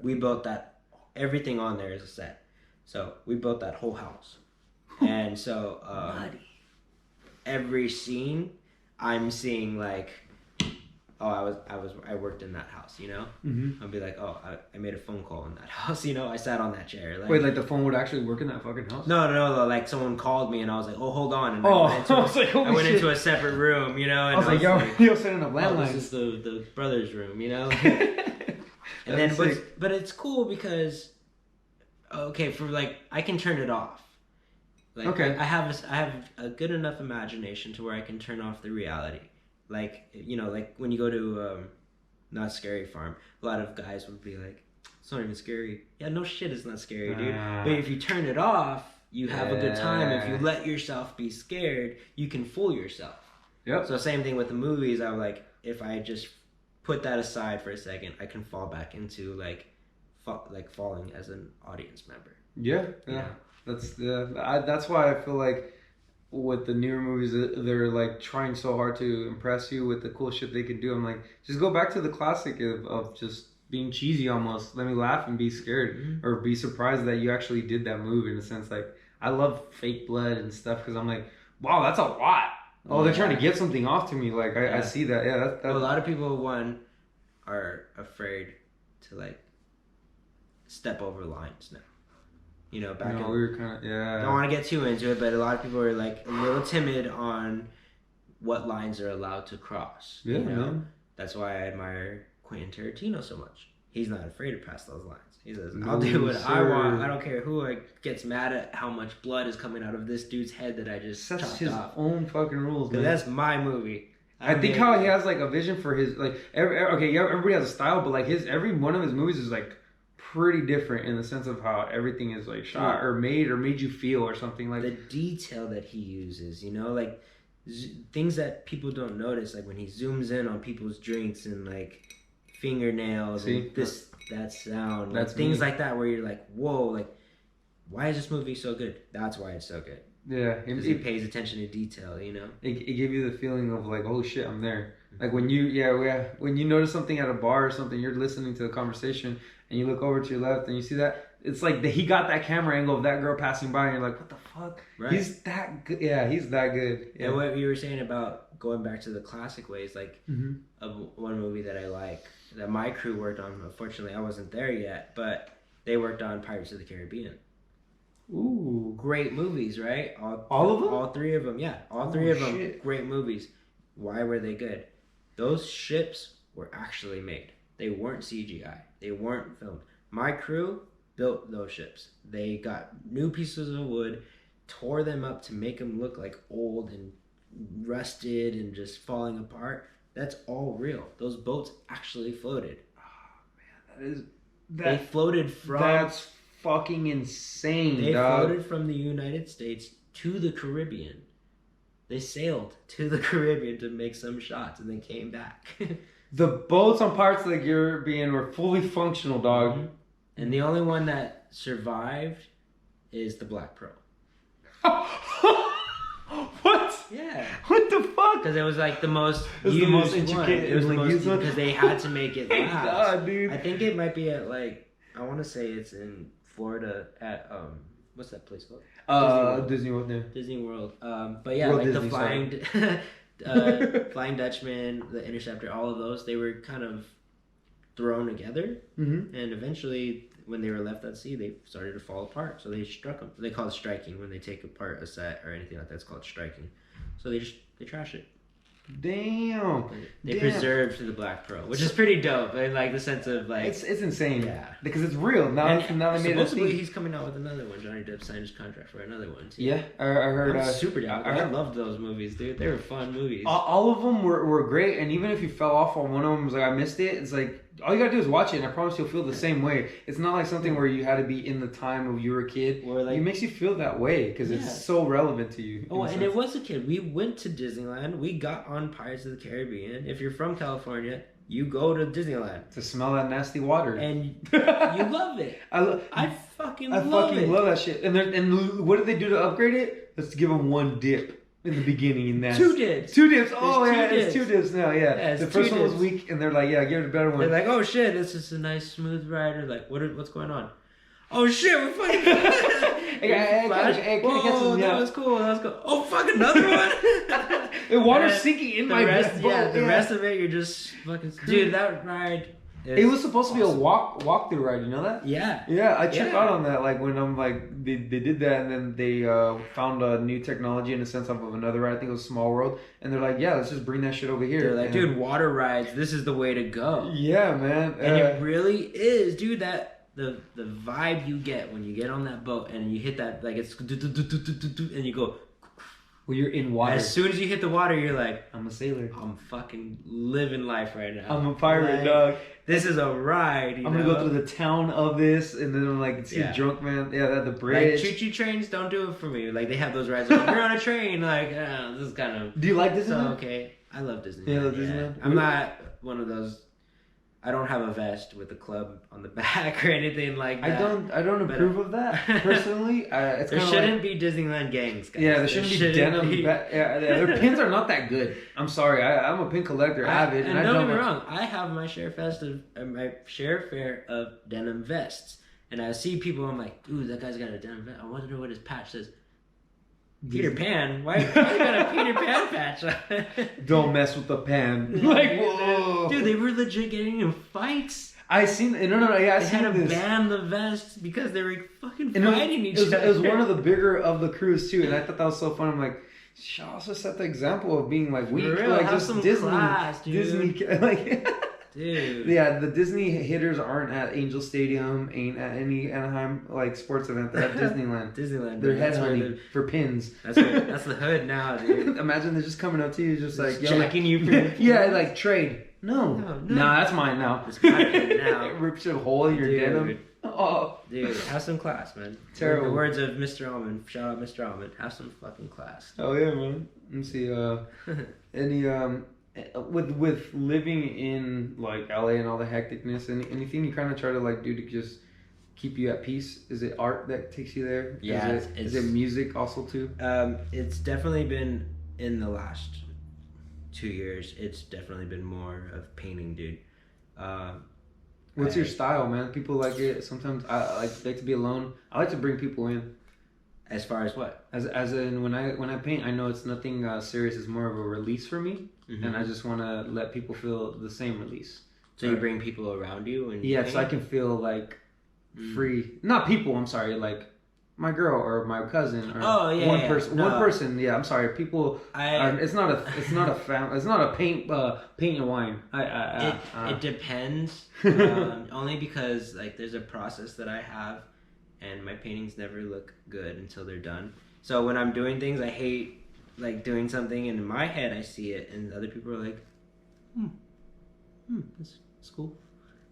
we built that, everything on there is a set. So we built that whole house. And so every scene, I'm seeing like, oh, I worked in that house, you know? Mm-hmm. I'll be like, oh, I made a phone call in that house, you know? I sat on that chair. Like, wait, like the phone would actually work in that fucking house? No. Like someone called me and I was like, oh, hold on. And I went into a separate room, you know? And I was like, yo, setting up landlines. Oh, this is the brother's room, you know? And then, but it's cool because, okay, for like, I can turn it off. Like, okay. I have a good enough imagination to where I can turn off the reality. Like, you know, like when you go to Not Scary Farm, a lot of guys would be like, it's not even scary. Yeah, no shit, it's not scary, dude. But if you turn it off, you have a good time. If you let yourself be scared, you can fool yourself. Yep. So same thing with the movies. I'm like, if I just put that aside for a second, I can fall back into like falling as an audience member. Yeah. That's why I feel like with the newer movies, they're like trying so hard to impress you with the cool shit they can do. I'm like, just go back to the classic of just being cheesy almost. Let me laugh and be scared or be surprised that you actually did that move, in a sense. Like, I love fake blood and stuff because I'm like, wow, that's a lot. Oh, they're trying to get something off to me. Like, I see that. Yeah, well, a lot of people, are afraid to like step over lines now. You know, back we were kind of, I don't want to get too into it, but a lot of people are like a little timid on what lines are allowed to cross. Yeah, you know? man. That's why I admire Quentin Tarantino so much. He's not afraid to pass those lines. He says, I'll do what I want. I don't care who gets mad at how much blood is coming out of this dude's head that I just chopped off. His own fucking rules, man. That's my movie. I think how he has like a vision for his, like, everybody has a style, but like every one of his movies is like pretty different in the sense of how everything is like shot or made you feel or something like. The detail that he uses, you know, like things that people don't notice, like when he zooms in on people's drinks and like fingernails and that sound, That's like, things me. like that, where you're like, whoa, like why is this movie so good? That's why it's so good. Yeah, Because he pays attention to detail, you know. it gave you the feeling of like, oh shit, I'm there. Like when when you notice something at a bar or something, you're listening to the conversation and you look over to your left and you see that. It's like he got that camera angle of that girl passing by and you're like, what the fuck? Right. He's that good. Yeah, he's that good. Yeah. And what you were saying about going back to the classic ways, like of one movie that I like that my crew worked on. Unfortunately, I wasn't there yet, but they worked on Pirates of the Caribbean. Ooh, Great movies, right? All of them? All three of them, yeah. All three of them, great movies. Why were they good? Those ships were actually made. They weren't CGI. They weren't filmed. My crew built those ships. They got new pieces of wood, tore them up to make them look like old and rusted and just falling apart. That's all real. Those boats actually floated. They floated from... That's fucking insane, They dog. floated from the United States to the Caribbean. They sailed to the Caribbean to make some shots and they came back. The boats on Pirates of the Caribbean were fully functional, dog. And the only one that survived is the Black Pearl. What? Yeah. What the fuck? Because it was like the most It was the used most one. intricate, It was the like, most used one. because they had to make it last. God, dude. I think it might be at like, I want to say it's in Florida at what's that place called? Disney World. Yeah. Disney World. But yeah, World like Disney, the Flying Dutchman, the Interceptor, all of those, they were kind of thrown together, and eventually, when they were left at sea, they started to fall apart. So they struck them. They call it striking when they take apart a set or anything like that. It's called striking. So they trash it. Damn. They preserved the Black Pearl, which is pretty dope. In like the sense of like It's insane. Yeah. Because it's real. Now they made it. Supposedly he's coming out with another one. Johnny Depp signed his contract for another one too. Yeah, I heard. I'm super down. I loved those movies, dude. They were fun movies. All of them were great, and even if you fell off on one of them, was like I missed it. It's like all you gotta do is watch it, and I promise you'll feel the same way. It's not like something where you had to be in the time of you were a kid. Where, like, it makes you feel that way because it's so relevant to you. Oh, and it was a kid. We went to Disneyland. We got on Pirates of the Caribbean. If you're from California, you go to Disneyland to smell that nasty water, and you love it. I fucking love that shit. And what did they do to upgrade it? Let's give them one dip in the beginning, and that's two dips. Oh yeah, it's two dips now. Yeah, the first one was weak, and they're like, yeah, give it a better one. They're like, oh shit, this is a nice smooth ride. Or like, what's going on? Oh shit, we're fighting. Whoa, that was cool. Oh fuck, another one. The water's sinking in my rest. boat. Yeah, the rest of it, you're just fucking. Dude, that ride. It was supposed to be a walk through ride. You know that? Yeah. Yeah, I tripped out on that. Like when I'm like they did that, and then they found a new technology in the sense of another ride. I think it was Small World, and they're like, yeah, let's just bring that shit over here. They're like, dude, water rides. This is the way to go. Yeah, man. And it really is, dude. That the vibe you get when you get on that boat and you hit that, like, it's and you go. Well, you're in water. As soon as you hit the water, you're like, I'm a sailor. I'm fucking living life right now. I'm a pirate, like, dog. This is a ride. I'm gonna go through the town of this, and then I'm like, see a drunk man. Yeah, the bridge. Like, choo-choo trains don't do it for me. Like, they have those rides. Like, you're on a train. Like, this is kind of. Do you like Disneyland? So, okay, I love Disneyland. Yeah, I love Disneyland. I'm not one of those. I don't have a vest with a club on the back or anything like that. I don't approve of that personally. It's there shouldn't be Disneyland gangs, guys. Yeah, there shouldn't be denim. Their pins are not that good. I'm sorry. I'm a pin collector, avid, and don't get me wrong. I have my share fare of denim vests, and I see people. I'm like, ooh, that guy's got a denim vest. I want to know what his patch says. Peter Pan? Why you got a Peter Pan patch on? Don't mess with the pan. Like, whoa. Dude, they were legit getting in fights. I seen yeah, I they seen had to this. ban the vests because they were fucking fighting each other. It was one of the bigger of the crews too, and I thought that was so fun. I'm like, she also set the example of being like weak, like have just some Disney, class, dude. Disney, like. Dude. Yeah, the Disney hitters aren't at Angel Stadium, ain't at any Anaheim like sports event. They're at Disneyland. They're headhunting for pins. That's the hood now, dude. Imagine they're just coming up to you, just like jacking you for yeah, like trade. No, nah, that's mine now. It's my pin now. It rips a hole in your denim. Oh Oh, Dude, have some class, man. Terrible. In the words of Mr. Almond, shout out Mr. Almond, have some fucking class. oh yeah, man. Let me see. Any with living in like LA and all the hecticness, anything you kind of try to like do to just keep you at peace? Is it art that takes you there? Yeah, is it music also too? It's definitely been in the last 2 years. It's definitely been more of painting, dude. What's your style, man? People like it. Sometimes I like to be alone. I like to bring people in. As far as what? As in when I paint, I know it's nothing serious. It's more of a release for me, and I just want to let people feel the same release. So you bring people around you, and yeah, so I can feel like free. Not people. I'm sorry, like my girl or my cousin or one person. No. One person. Yeah, I'm sorry. People. It's not a paint and wine. It depends. Only because like there's a process that I have, and my paintings never look good until they're done. So when I'm doing things, I hate like doing something, and in my head I see it, and other people are like, that's cool.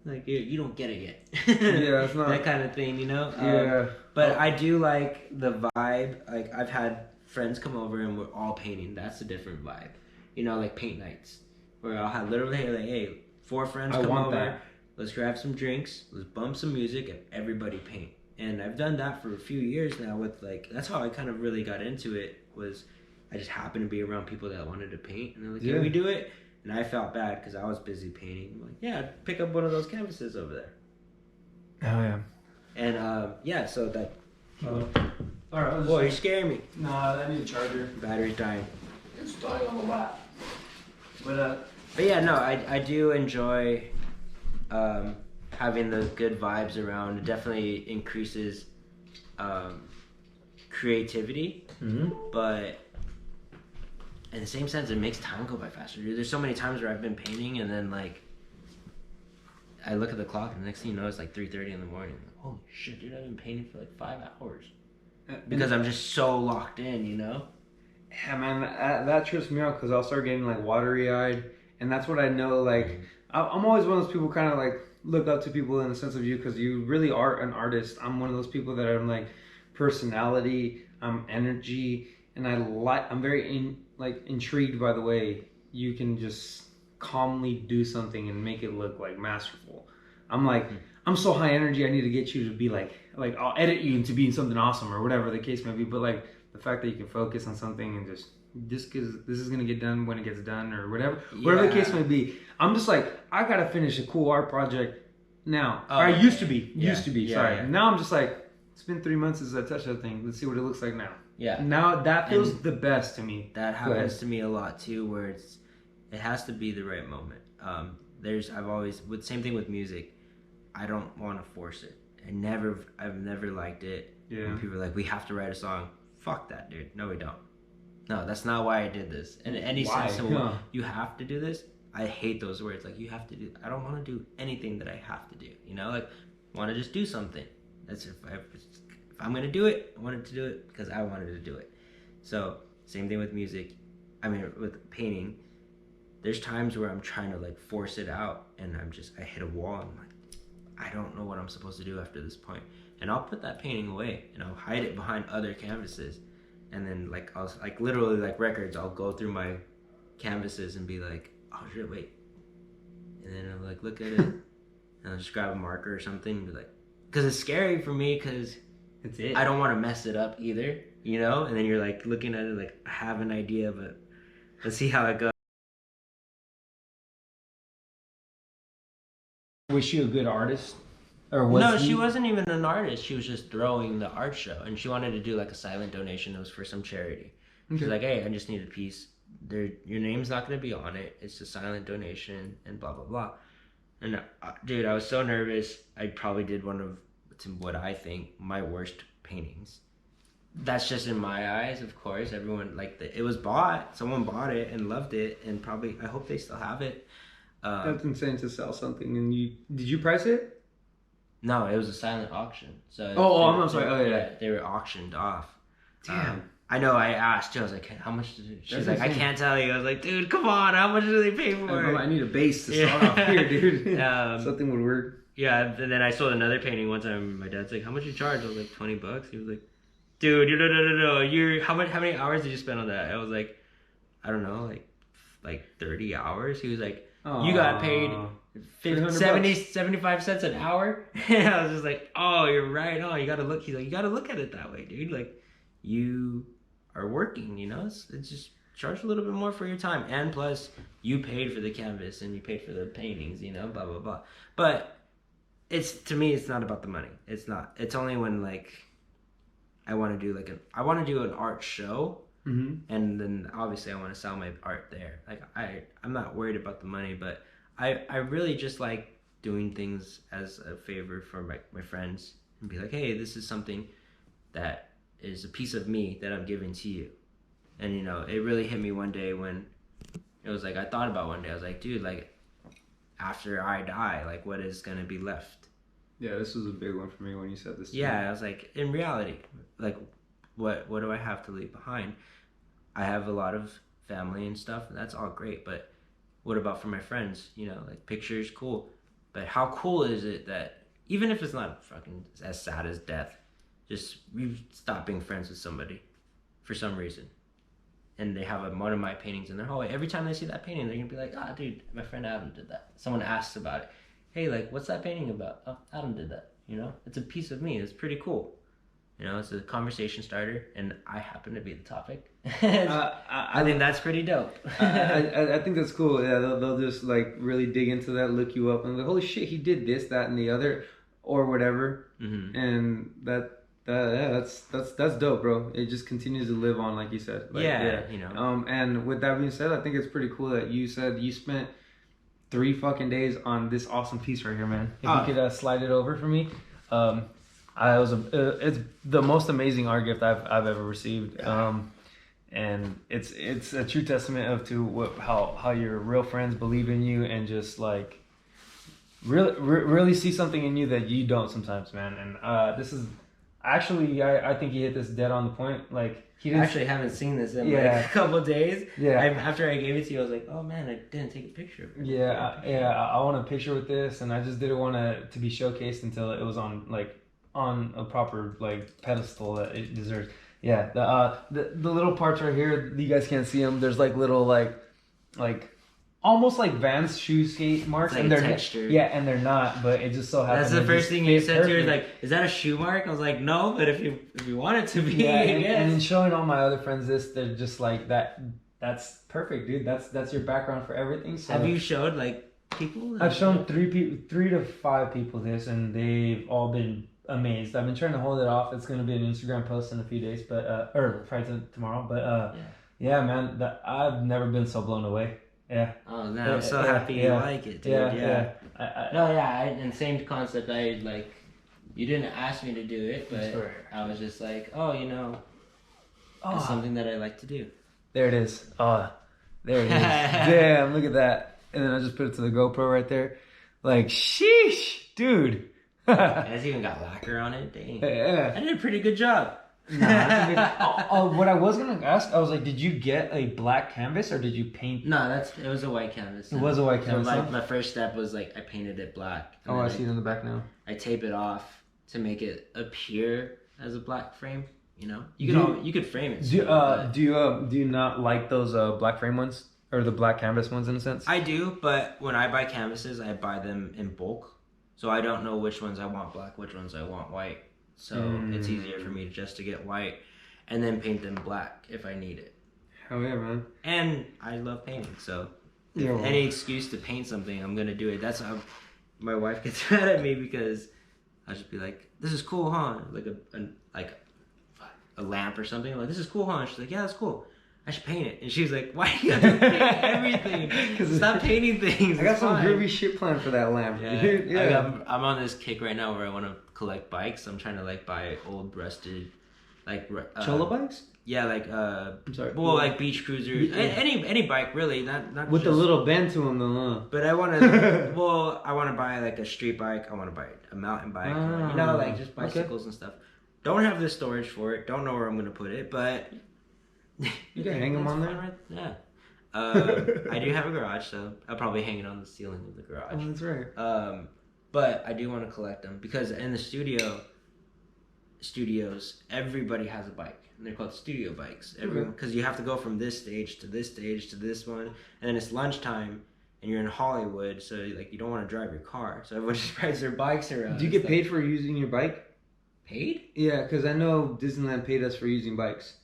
Like you don't get it yet. Yeah, it's not that kind of thing, you know. Yeah. But I do like the vibe. Like I've had friends come over and we're all painting. That's a different vibe. You know, like paint nights where I'll have literally like, hey, 4 friends come over. That. Let's grab some drinks. Let's bump some music and everybody paint. And I've done that for a few years now. With like that's how I kind of really got into it. Was I just happened to be around people that wanted to paint, and they're like, "Can we do it?" And I felt bad because I was busy painting. I'm like, yeah, pick up one of those canvases over there. Oh yeah. And yeah, so that. All right. Boy, you're scaring me. Nah, I need a charger. Battery's dying. It's dying on the lap. But yeah, no, I do enjoy having the good vibes around. It definitely increases creativity, but in the same sense, it makes time go by faster, dude. There's so many times where I've been painting and then like I look at the clock and the next thing you know it's like 3:30 in the morning. Like, holy shit, dude, I've been painting for like 5 hours because I'm just so locked in, you know. Yeah, man, that trips me out because I'll start getting like watery eyed, and that's what I know. Like, I'm always one of those people kind of like look up to people in the sense of you because you really are an artist. I'm one of those people that I'm like personality, energy, and I'm very intrigued by the way you can just calmly do something and make it look like masterful. I'm like, I'm so high energy. I need to get you to be like I'll edit you into being something awesome or whatever the case may be. But like the fact that you can focus on something and just this is gonna get done when it gets done or whatever the case may be. I'm just like, I gotta finish a cool art project now. Or I used to be. Sorry. Yeah. Now I'm just like, it's been 3 months since I touched that thing. Let's see what it looks like now. Yeah. Now that feels the best to me. That happens to me a lot too, where it has to be the right moment. Same thing with music. I don't want to force it. I've never liked it. Yeah. When people are like, we have to write a song. Fuck that, dude. No, we don't. No, that's not why I did this. In any sense, you have to do this. I hate those words. Like, you have to do. I don't want to do anything that I have to do. You know, like, I want to just do something. That's if I'm gonna do it, I wanted to do it because I wanted to do it. So same thing with music. I mean, with painting. There's times where I'm trying to like force it out, and I hit a wall. I'm like, I don't know what I'm supposed to do after this point, and I'll put that painting away and I'll hide it behind other canvases, and then like I'll like literally like records. I'll go through my canvases and be like, oh shit, wait, and then I'll like look at it, and I'll just grab a marker or something and be like, because it's scary for me because it's it. I don't want to mess it up either, you know. And then you're like looking at it like, I have an idea, but let's see how it goes. Was she a good artist? No, she wasn't even an artist. She was just throwing the art show, and she wanted to do like a silent donation. It was for some charity. Okay. She's like, hey, I just need a piece. Your name's not going to be on it. It's a silent donation, and blah blah blah. And dude, I was so nervous. I probably did one of what I think my worst paintings. That's just in my eyes, of course. Everyone it was bought. Someone bought it and loved it, and probably I hope they still have it. That's insane to sell something. And did you price it? No, it was a silent auction. So I'm sorry. Oh yeah, they were auctioned off. Damn. I know. I asked. I was like, "How much did it?" She's like, "I can't tell you." I was like, "Dude, come on! How much do they pay for it?" I need a base to start off here, dude. Something would work. Yeah, and then I sold another painting one time. My dad's like, "How much you charge?" I was like, $20. He was like, "Dude, no. You're how many hours did you spend on that?" I was like, "I don't know, like 30 hours." He was like, "You got paid 75 cents an hour." And I was just like, "Oh, you're right. Oh, you gotta look." He's like, "You gotta look at it that way, dude. Like, you are working. You know, it's just charge a little bit more for your time, and plus you paid for the canvas and you paid for the paintings. You know, blah blah blah." But to me, it's not about the money. It's not. It's only when like I want to do an art show. Mm-hmm. And then obviously I want to sell my art there. Like I'm not worried about the money, but I really just like doing things as a favor for my friends and be like, hey, this is something that is a piece of me that I'm giving to you. And you know, it really hit me one day when it was like I thought about one day. I was like, dude, like after I die, like what is gonna be left? Yeah, this was a big one for me when you said this. Yeah, I was like, in reality, like what do I have to leave behind? I have a lot of family and stuff, and that's all great, but what about for my friends? You know, like pictures, cool. But how cool is it that even if it's not fucking as sad as death, just you stop being friends with somebody for some reason. And they have one of my paintings in their hallway. Every time they see that painting, they're gonna be like, "Ah, dude, my friend Adam did that." Someone asks about it. Hey, like, what's that painting about? Oh, Adam did that. You know, it's a piece of me. It's pretty cool. You know, it's a conversation starter, and I happen to be the topic. I think that's pretty dope. I think that's cool. Yeah, they'll just like really dig into that, look you up, and like, holy shit, he did this, that, and the other, or whatever. Mm-hmm. And that's dope, bro. It just continues to live on, like you said. Like, yeah, you know. And with that being said, I think it's pretty cool that you said you spent 3 fucking days on this awesome piece right here, man. If you could slide it over for me. It's the most amazing art gift I've ever received. And it's a true testament to how your real friends believe in you and just like really see something in you that you don't sometimes, man. And this is actually I think he hit this dead on the point. Like I actually haven't seen this in like a couple of days. Yeah. After I gave it to you, I was like, oh man, I didn't take a picture of it. I want a picture with this, and I just didn't want to be showcased until it was on a proper like pedestal that it deserves. Yeah, the little parts right here, you guys can't see them. There's like little like almost like Vans shoe skate marks, like and they're textured. Yeah, and they're not, but it just so happens. That's the first thing you said to her. Like, is that a shoe mark? I was like, no, but if you want it to be, yeah. And in showing all my other friends this, they're just like that. That's perfect, dude. That's your background for everything. So have you showed like people? I've shown 3 to 5 people this, and they've all been amazed. I've been trying to hold it off. It's gonna be an Instagram post in a few days, but or probably tomorrow. But yeah, man, I've never been so blown away. Yeah. Oh man, I'm so happy you like it, dude. Yeah. And same concept. I like, you didn't ask me to do it, but I was just like, oh, you know, it's something that I like to do. There it is. Oh, there it is. Damn, look at that. And then I just put it to the GoPro right there. Like, sheesh, dude. It's even got lacquer on it. Dang. Yeah. I did a pretty good job. What I was gonna ask, I was like, did you get a black canvas or did you paint? No, it was a white canvas. It was a white canvas. So my first step was like I painted it black. Oh, I see it in the back now. I tape it off to make it appear as a black frame. You know, you could frame it. Do you not like those black frame ones or the black canvas ones in a sense? I do, but when I buy canvases, I buy them in bulk, so I don't know which ones I want black, which ones I want white. So it's easier for me to get white and then paint them black if I need it. Hell yeah, man. And I love painting, so any excuse to paint something, I'm going to do it. That's how my wife gets mad at me because I'll just be like, this is cool, huh? Like a lamp or something. I'm like, this is cool, huh? And she's like, yeah, that's cool. I should paint it. And she's like, why do you have to paint everything? Stop painting things. I got some groovy shit planned for that lamp. Yeah. I'm on this kick right now where I want to collect bikes. I'm trying to like buy old rusted like Cholo bikes? Yeah, like I'm sorry. Well, like beach cruisers. Any bike really, not with just, a little bend to them though, huh? But I want to I want to buy like a street bike. I want to buy a mountain bike. You know, like just bicycles and stuff. Don't have the storage for it. Don't know where I'm going to put it, but you can hang them on there. Right? Yeah. I do have a garage, so I'll probably hang it on the ceiling of the garage. Oh, that's right. But I do want to collect them because in the studios, everybody has a bike. And they're called studio bikes. Because you have to go from this stage to this stage to this one. And then it's lunchtime and you're in Hollywood. So like you don't want to drive your car. So everyone just rides their bikes around. Do you get paid for using your bike? Paid? Yeah, because I know Disneyland paid us for using bikes.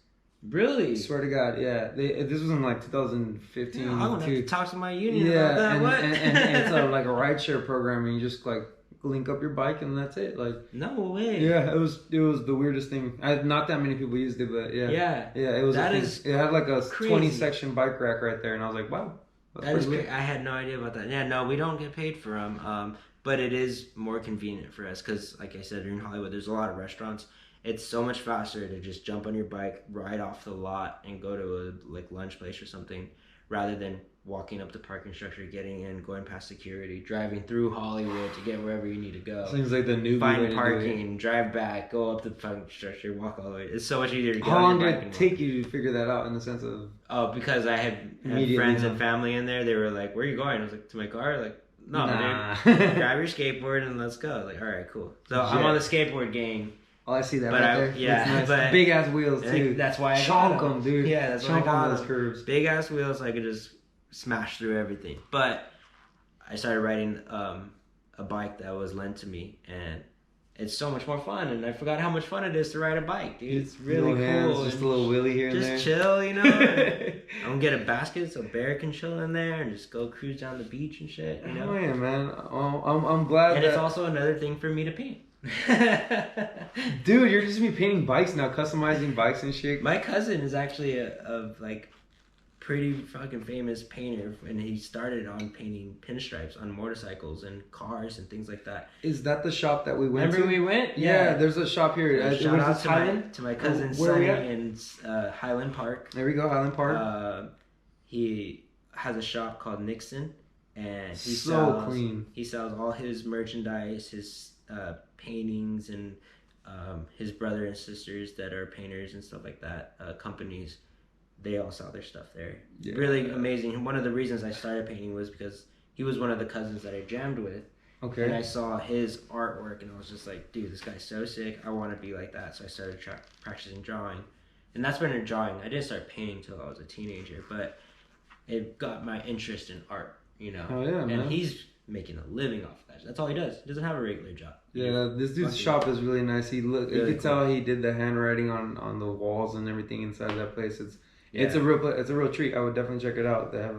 Really? Swear to God, yeah. This was in like 2015. Yeah, I'm gonna have to talk to my union Yeah, about that. and, What? and it's like a rideshare program, and you just like link up your bike, and that's it. Like, no way. yeah, it was the weirdest thing. Not that many people used it, but yeah, it was. It had like a crazy. 20-section bike rack right there, and I was like, wow, that is great. I had no idea about that. Yeah, no, we don't get paid for them. But it is more convenient for us because, like I said, in Hollywood, there's a lot of restaurants. It's so much faster to just jump on your bike, ride off the lot, and go to a lunch place or something, rather than walking up the parking structure, getting in, going past security, driving through Hollywood to get wherever you need to go. Seems like the new find parking, drive back, go up the parking structure, walk all the way. It's so much easier to get How on long your did bike it take you to figure that out in the sense of? Oh, because I had friends and family in there. They were like, "Where are you going?" I was like, "To my car." Like, no, dude, grab your skateboard and let's go. Like, all right, cool. So I'm on the skateboard gang. Oh, I see that there. Yeah, nice. but big ass wheels too. That's why I got got them, dude. Yeah, that's why I got those them. curves. Big ass wheels, so I could just smash through everything. But I started riding a bike that was lent to me, and it's so much more fun. And I forgot how much fun it is to ride a bike, dude. It's really cool. Hands, just a little wheelie here and there. Just chill, you know. I'm gonna get a basket so Bear can chill in there and just go cruise down the beach and shit. You know? Oh yeah, man. I'm glad. And it's also another thing for me to paint. Dude, you're just be painting bikes now, customizing bikes and shit. My cousin is actually a like pretty fucking famous painter, and he started on painting pinstripes on motorcycles and cars and things like that. Is that the shop that we went to? Remember we went? Yeah, there's a shop here. Shout out to my cousin Sonny in Highland Park. There we go, Highland Park. He has a shop called Nixon, and he clean. He sells all his merchandise, his paintings, and his brother and sisters that are painters and stuff like that, companies, they all sell their stuff there. Yeah. Really amazing. One of the reasons I started painting was because he was one of the cousins that I jammed with. Okay. And I saw his artwork and I was just like, dude, this guy's so sick. I want to be like that. So I started practicing drawing. And that's when in drawing, I didn't start painting until I was a teenager, but it got my interest in art, you know. Oh yeah, man. And he's making a living off of that. That's all he does. He doesn't have a regular job. Yeah, this dude's shop is really nice. You could tell he did the handwriting on the walls and everything inside that place. It's a real treat. I would definitely check it out. They have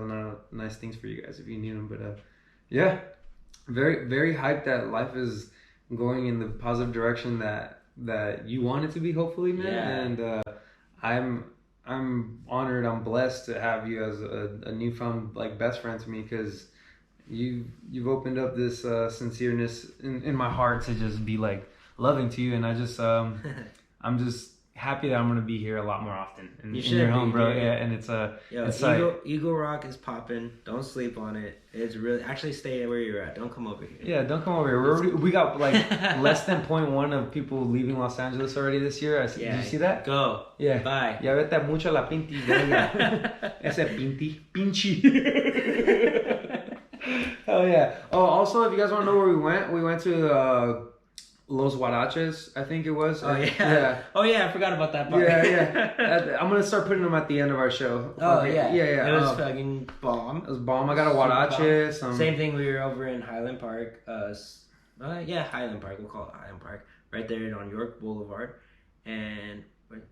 nice things for you guys if you need them. But yeah, very very hyped that life is going in the positive direction that you want it to be. Hopefully, man. Yeah. And I'm honored. I'm blessed to have you as a newfound like best friend to me because you've opened up this sincereness in my heart to just be like loving to you, and I just I'm just happy that I'm gonna be here a lot more often in your home, bro. Yeah, and it's Eagle Rock is popping. Don't sleep on it. It's really actually stay where you're at. Don't come over here. Yeah, don't come over here. We got like less than 0.1 of people leaving Los Angeles already this year. Did you see that? Go. Yeah. Bye. Ya vete mucho la pinti. Ese pinchi. Oh yeah. Oh, also, if you guys want to know where we went to Los Huaraches, I think it was. Oh yeah. Oh yeah, I forgot about that part. Yeah. I'm gonna start putting them at the end of our show. Oh yeah. Yeah. It was fucking bomb. It was bomb. I got a Huarache. Same thing. We were over in Highland Park. Highland Park. We'll call it Highland Park. Right there on York Boulevard, and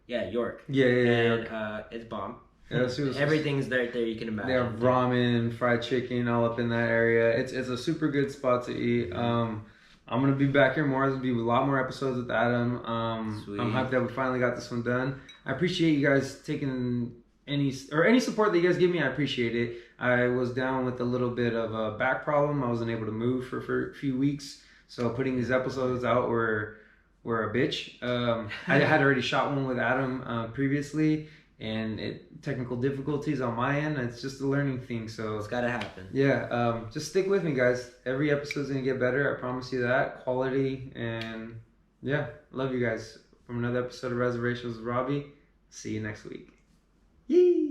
York. Yeah. And it's bomb. Yeah, everything's there you can imagine. They have ramen, fried chicken, all up in that area. It's a super good spot to eat. I'm gonna be back here more. There's gonna be a lot more episodes with Adam. Sweet. I'm happy that we finally got this one done. I appreciate you guys taking any support that you guys give me. I appreciate it. I was down with a little bit of a back problem. I wasn't able to move for a few weeks, so putting these episodes out were a bitch. I had already shot one with Adam previously. And technical difficulties on my end. It's just a learning thing, so it's gotta happen. Yeah, just stick with me, guys. Every episode's gonna get better. I promise you that. Quality, and yeah, love you guys. From another episode of Reservations with Robbie. See you next week. Yee.